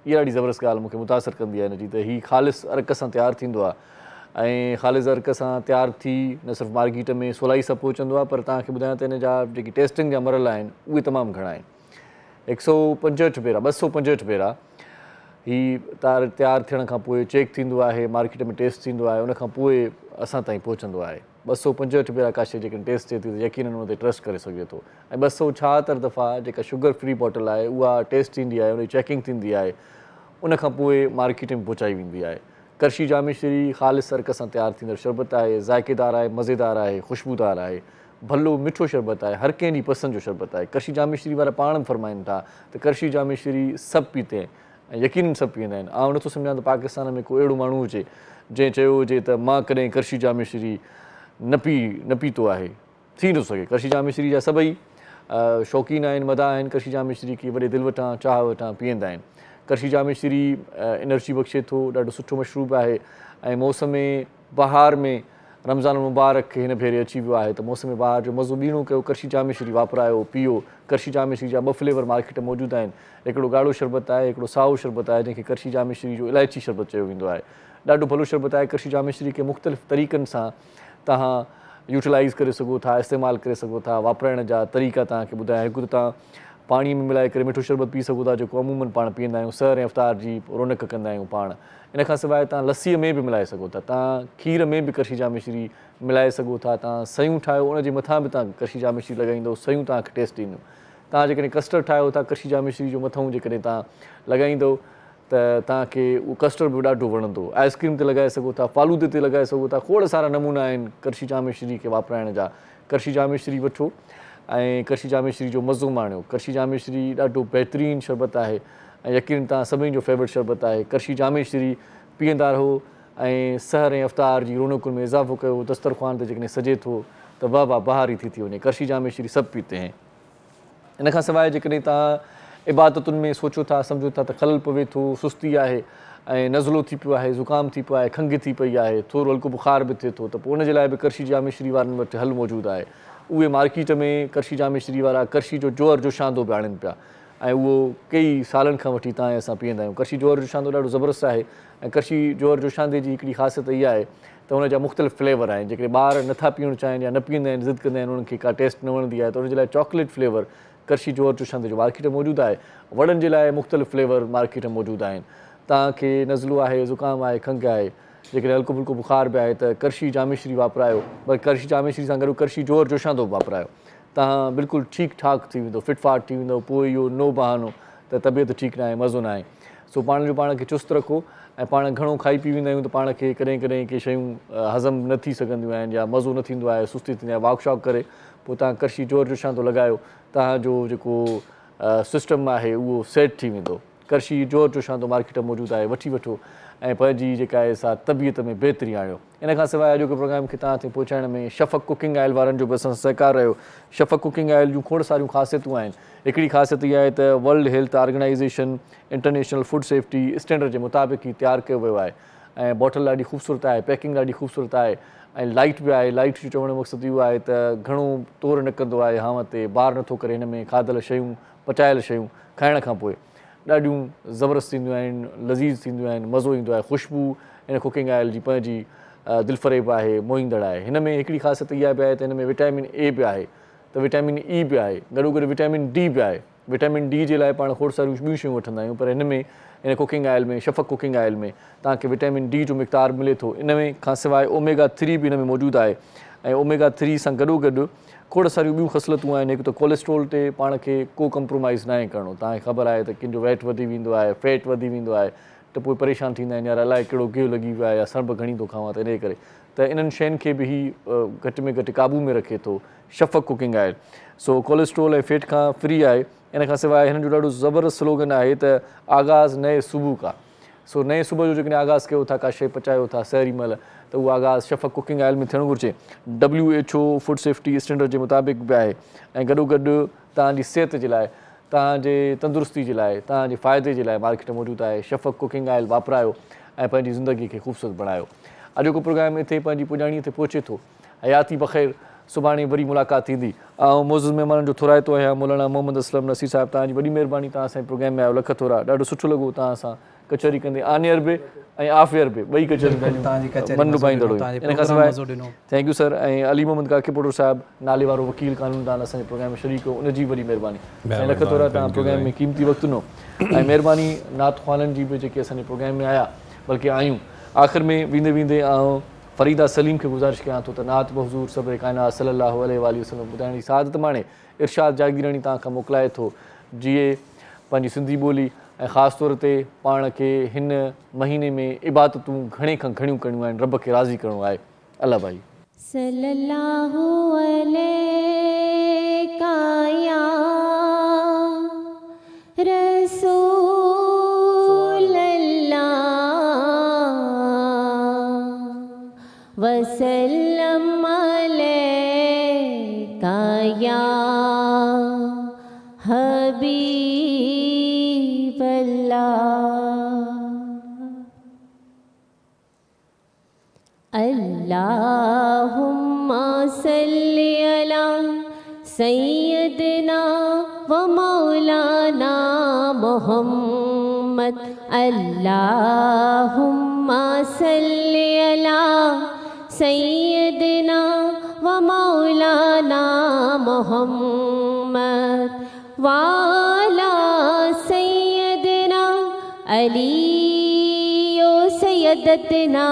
इहा ॾाढी ज़बरदस्त ॻाल्हि मूंखे मुतासिर कंदी आहे हिनजी, त हीउ ख़ालिस अर्क सां तयारु थींदो आहे ऐं ख़ालिस अर्क सां तयारु थी न सिर्फ़ु मार्केट में सवलाई सां पहुचंदो आहे, पर तव्हांखे ॿुधायां त हिन जा जेकी टेस्टिंग जा मरल आहिनि उहे तमामु घणा आहिनि। 165 भेरा 265 भेरा हीउ तयारु थियण खां पोइ चेक थींदो आहे, मार्केट में टेस्ट थींदो आहे, उनखां पोइ असां ताईं पहुचंदो आहे। 265 भेरा का शइ जेकॾहिं टेस्ट थिए थी त यकीननि उन ते ट्रस्ट करे सघे थो। ऐं 276 दफ़ा जेका शुगर फ्री बॉटल आहे उहा टेस्ट थींदी आहे, उनजी चेकिंग थींदी आहे, उनखां पोइ मार्केट में पहुचाई वेंदी आहे। करशी जामे श्री ख़ालिस अर्क सां तयारु थींदड़ शरबत आहे, ज़ाइक़ेदार आहे, मज़ेदार आहे, ख़ुशबूदार आहे, भलो मिठो शरबत आहे, हर कंहिं ॾींहुं पसंदि जो शरबत आहे। करशी जामे श्री वारा पाण फरमाइनि था त करशी जामे श्री सभु पीते हैं ऐं यकीननि सभु पीअंदा आहिनि। आउं नथो सम्झां त पाकिस्तान में को अहिड़ो माण्हू हुजे जंहिं चयो हुजे त मां कॾहिं करशी जामे श्री न पीतो आहे। थी नथो सघे। करशी जामे श्री जा सभई शौक़ीन आहिनि, मदा आहिनि, करशी जामे श्री खे वॾे दिलि वटां चाह वटां पीअंदा आहिनि। करशी जामे श्री एनर्जी बख़्शे थो, ॾाढो सुठो मशरूब आहे। ऐं मौसम बहार में रमज़ान मुबारक हिन भेरे अची वियो आहे त मौसम बहार जो मज़ो ॿीणो कयो, करशी जामे श्री वापरायो, पीओ। करशी जामे श्री जा 2 फ्लेवर मार्केट में मौजूदु आहिनि। हिकिड़ो ॻाढ़ो शरबत आहे, हिकिड़ो साओ शरबत आहे, जंहिंखे करशी जामे श्री जो इलायची शरबत चयो वेंदो आहे। ॾाढो भलो शरबत आहे। करशी जामे श्री खे मुख़्तलिफ़ तरीक़नि सां तव्हां यूटिलाइज़ करे सघो था, इस्तेमालु करे सघो था। वापराइण जा तरीक़ा तव्हांखे ॿुधायां। हिकु त तव्हां पाणीअ में मिलाए करे मिठो शरबत पी सघो था, जेको अमूमन पाण पीअंदा आहियूं, सहर ऐं इफ़्तार जी रौनक कंदा आहियूं पाण। इन खां सवाइ तव्हां लस्सीअ में बि मिलाए सघो था, तव्हां खीर में बि करशी जामे श्री मिलाए सघो था, तव्हां सयूं ठाहियो उनजे मथां बि तव्हां करशी जामे श्री लॻाईंदो, सयूं तव्हांखे टेस्ट ईंदियूं। तव्हां जेकॾहिं कस्टर्ड ठाहियो था करशी जामे श्री जो मथां जेकॾहिं तव्हां लॻाईंदो त तव्हांखे उहो कस्टर्ड बि ॾाढो वणंदो। आइस्क्रीम ते लॻाए सघो था, फालूदे ते लॻाए सघो था, खोड़ सारा नमूना आहिनि करशी जामे श्री खे वापराइण जा। करशी जामे श्री वठो ऐं करशी जामे श्री जो मज़ो माणियो। करशी जामे श्री ॾाढो बहितरीनु शरबत आहे ऐं यकीन तव्हां सभिनी जो फेवरेट शरबत आहे। करशी जामे श्री पीअंदा रहो ऐं सहर ऐं इफ़्तार जी रौनकुनि में इज़ाफ़ो कयो। दस्तरख़्वान ते जेकॾहिं सजे थो त वाह वाह बहारी थी वञे। करशी जामे श्री सभु पीते हैं। इन खां सवाइ जेकॾहिं तव्हां इबादतुनि में सोचो था, सम्झो था त खलल पवे थो, सुस्ती आहे ऐं नज़लो थी पियो आहे, ज़ुकाम थी पियो आहे, खंघि थी पई आहे, थोरो हल्को बुखार बि थिए थो, त पोइ उनजे लाइ बि करशी जामे श्री वारनि वटि हल मौजूदु आहे। उहे मार्केट में करशी जामे श्री वारा करशी जो जोहर जो शांदो बि आणनि पिया ऐं उहो कई सालनि खां वठी तव्हां असां पीअंदा आहियूं। करशी जोहर जो शांदो ॾाढो ज़बरदस्त आहे ऐं करशी जोहर जो शांदे जी हिकिड़ी ख़ासियत इहा आहे त हुनजा मुख़्तलिफ़ फ्लेवर आहिनि। जेकॾहिं ॿार नथा पीअणु चाहिनि या न पीअंदा आहिनि, ज़िद कंदा आहिनि, उन्हनि खे का टेस्ट न वणंदी आहे, त उनजे लाइ चॉकलेट फ्लेवर करशी जोहर जो शांदे जो मार्केट में मौजूदु आहे। वॾनि जे लाइ मुख़्तलिफ़ फ्लेवर मार्केट में मौजूदु आहिनि। तव्हांखे नज़लो आहे, ज़ुकाम आहे, खंघि आहे, जेकॾहिं हल्को फुल्को बुखार बि आहे त करशी जामे श्री वापरायो। पर करशी जामे श्री सां गॾु करशी जोहर जो शांदो बि वापरायो। तव्हां बिल्कुलु ठीकु ठाक थी वेंदो, फिटफाट थी वेंदो। पोइ इहो नो बहानो त तबियत ठीकु न आहे, मज़ो न आहे। सो पाण जो पाण खे चुस्त रखो ऐं पाण घणो खाई पी वेंदा आहियूं त पाण खे कॾहिं कॾहिं के शयूं हज़म न थी सघंदियूं आहिनि या मज़ो न थींदो आहे, सुस्ती थींदी आहे। वॉक शॉक करे पोइ तव्हां करशी जोहर जो शांदो लॻायो, तव्हांजो जेको सिस्टम आहे उहो सेट थी वेंदो। करशी जो चोशां तो मार्केट में मौजूद है, वठी वठो ऐं पंहिंजी जेका आहे सा तबियत में बेहतरी आणियो। इन खां सवाइ अॼोके प्रोग्राम खे तव्हां ताईं पहुचाइण में शफ़क़ कुकिंग ऑयल वारनि जो बि असां सहकार रहियो। शफ़क़ कुकिंग ऑयल जूं खोड़ सारियूं ख़ासियतूं आहिनि। हिकिड़ी ख़ासियत इहा आहे त world health organization international food safety standard जे मुताबिक़ ई तयारु कयो वियो आहे ऐं बॉटल ॾाढी ख़ूबसूरत आहे, पैकिंग ॾाढी ख़ूबसूरत आहे ऐं लाइट बि आहे। लाइट जो चवण जो मक़सदु इहो आहे त घणो तोड़ न कंदो आहे हां ते, बार नथो करे। हिन में खाधल शयूं पचायल शयूं खाइण खां पोइ ॾाढियूं ज़बरदस्त थींदियूं आहिनि, लज़ीज़ थींदियूं आहिनि, मज़ो ईंदो आहे। ख़ुशबू हिन कुकिंग ऑयल जी पंहिंजी दिलफ़रेब आहे, मोहींदड़ आहे। हिन में हिकिड़ी ख़ासियत इहा बि आहे त हिन में विटामिन ए बि आहे, त विटामिन ई बि आहे, गॾोगॾु विटामिन डी बि आहे। विटामिन डी जे लाइ पाण खोड़ सारियूं ॿियूं शयूं वठंदा आहियूं, पर हिन में हिन कुकिंग ऑयल में शफ़क़ कुकिंग ऑयल में तव्हांखे विटामिन डी जो मिक़दार मिले थो। इन में खां सवाइ ओमेगा 3 बि हिन में मौजूदु आहे ऐं ओमेगा 3 सां गॾोगॾु खोड़ सारियूं ॿियूं ख़सलतूं आहिनि। हिकु त कोलेस्ट्रोल ते पाण खे को कंप्रोमाइज़ न आहे करिणो। तव्हांखे ख़बर आहे त कंहिंजो वेट वधी वेंदो आहे, फैट वधी वेंदो आहे त पोइ परेशान थींदा आहिनि, यार अलाए कहिड़ो गियो लॻी वियो आहे या सणभ घणी थो खावां, त इन करे त इन्हनि शयुनि खे बि घटि में घटि क़ाबू में रखे थो शफ़क़ कुकिंग ऑयल। सो कोलेस्ट्रोल ऐं फैट खां फ्री आहे। इन खां सवाइ हिन जो ॾाढो ज़बरदस्त स्लोगन आहे त आगाज़ नए सुबुह का। सो नए सुबुह जो जेकॾहिं आगाज़ कयो था, का शइ पचायो था सहरी महिल, त उहो आगाज़ शफ़क़ कुकिंग ऑयल में थियणु घुरिजे। WHO फूड सेफ्टी स्टैंडर्ड जे मुताबिक़ बि आहे ऐं गॾोगॾु तव्हांजी सिहत जे लाइ, तव्हांजे तंदुरुस्ती जे लाइ, तव्हांजे फ़ाइदे जे लाइ मार्केट में मौजूदु आहे। शफ़क़ कुकिंग ऑयल वापरायो ऐं पंहिंजी ज़िंदगी खे ख़ूबसूरत बणायो। अॼोको प्रोग्राम हिते पंहिंजी पुॼाणीअ ते पहुचे थो। हयाती बख़ैर, सुभाणे वरी मुलाक़ात थींदी। ऐं मोज़िज़ महिमाननि जो थोराइतो आहियां मौलाना मोहम्मद असलम नसीर साहिबु। तव्हांजी वॾी महिरबानी, तव्हां असांजे प्रोग्राम में आयो, लख थोरा। ॾाढो सुठो लॻो तव्हां सां कचहरी कंदे, आनियर बि ऐं आफ़ियर बि, ॿई कचहरियूं मन लुभाईंदड़ हुई। इन खां सवाइ थैंक यू सर। ऐं अली मोहम्मद काकीपुर साहिबु, नाले वारो वकील कानूनदान, असांजे प्रोग्राम में शरीक हो, उनजी वॾी महिरबानी ऐं लख थोरा। तव्हां प्रोग्राम में क़ीमती वक़्तु ॾिनो ऐं महिरबानी नात ख़्वाननि जी बि जेके असांजे प्रोग्राम में आया, बल्कि आहियूं। आख़िर में वेंदे वेंदे फरीदा सलीम खे गुज़ारिश कयां थो त नात बहज़ूर सब्र कायनात सल्लल्लाहु अलैहि वसल्लम ॿुधाइण जी सादत माणे इरशाद जागीराणी तव्हां खां मोकिलाए थो। जीअं पंहिंजी सिंधी ॿोली ऐं ख़ासि तौर ते पाण खे हिन महीने में इबादतूं घणे खां घणियूं करणियूं आहिनि, रब खे राज़ी करिणो आहे। अल्लाह भाई सल्लल्लाहु अलैका या रसूल अल्लाह वसल्लम अलैका या हबीब अल्लाह। अल्लाहुम्मा सल्लि अला सय्यदना व मौलाना मुहम्मद। अल्लाहुम्मा सल्लि अला सय्यदना व मौलाना मुहम्मद वाला सय्यदना अली सय्यदतना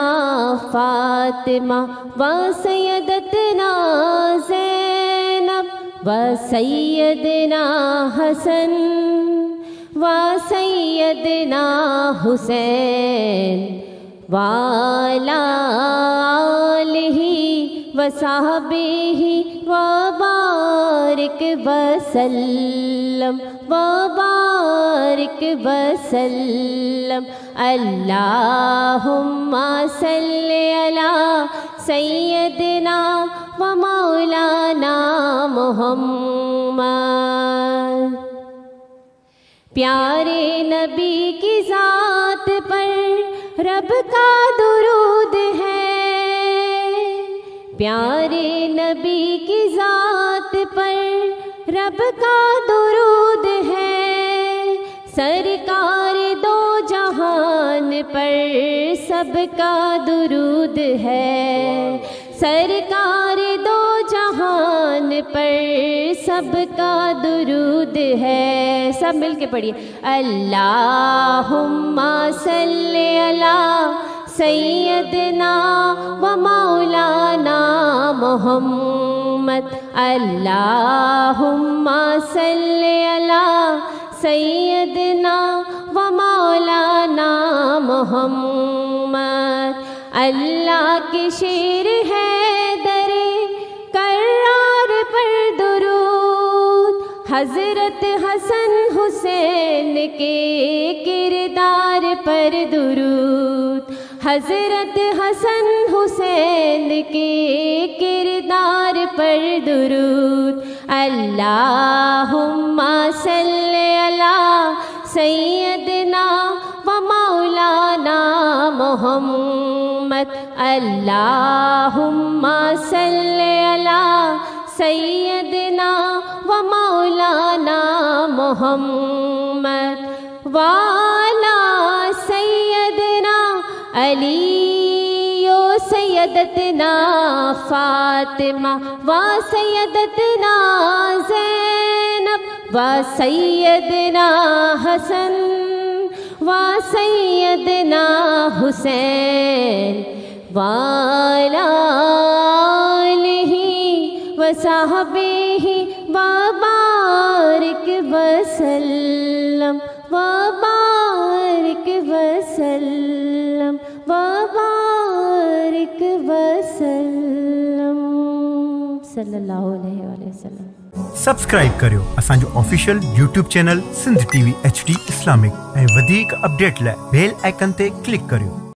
फातिमा व सय्यदतना ज़ैनब व सय्यदना हसन व सय्यदना हुसैन वाला आलिही व साहबिही व बारिक वसल्लम व बारिक वसल्लम। अल्लाहुम्मा सल्लि अला सय्यदना व मौलाना मुहम्मद। प्यारे नबी की ज़ात पर रब का दुरूद है, प्यारे नबी की ज़ात पर रब का दुरूद है। सरकार दो जहान पर सबका दुरूद है, सरकार दो जहान पर सबका दुरूद है। सब मिलके पढ़िए। अल्लाहुम्मा सल्लि अला सय्यदना व मौलाना मुहम्मद। अल्लाहुम्मा सल्लि अला सय्यदना व मौलाना मुहम्मद। अल्लाह के शेर है दरे करार पर दुरूद, हज़रत हसन हुसैन के किरदार पर दुरूद, हज़रत हसन हुसैन के किरदार पर दुरूद। अल्लाहुम्मा सल्ली अला सैयदना व मौलाना मुहम्मद, अल्लाहुम्मा सल्ली अला सैयदना व मौलाना मुहम्मद, वाला सैयदना अली यो सैयदतना फातिमा, व सैयदतना ज़ैनब, व सैयदना हसन, व सैयदना हुसैन, वाला व साहबेही वबारिक वसल्लम, वबारिक वसल्लम, वबारिक वसल्लम, सल्लल्लाहु अलैहि वसल्लम। सब्सक्राइब करियो असांजो official YouTube channel Sindh TV HD Islamic ऐं वधीक अपडेट लाइ बेल आइकन ते क्लिक करियो।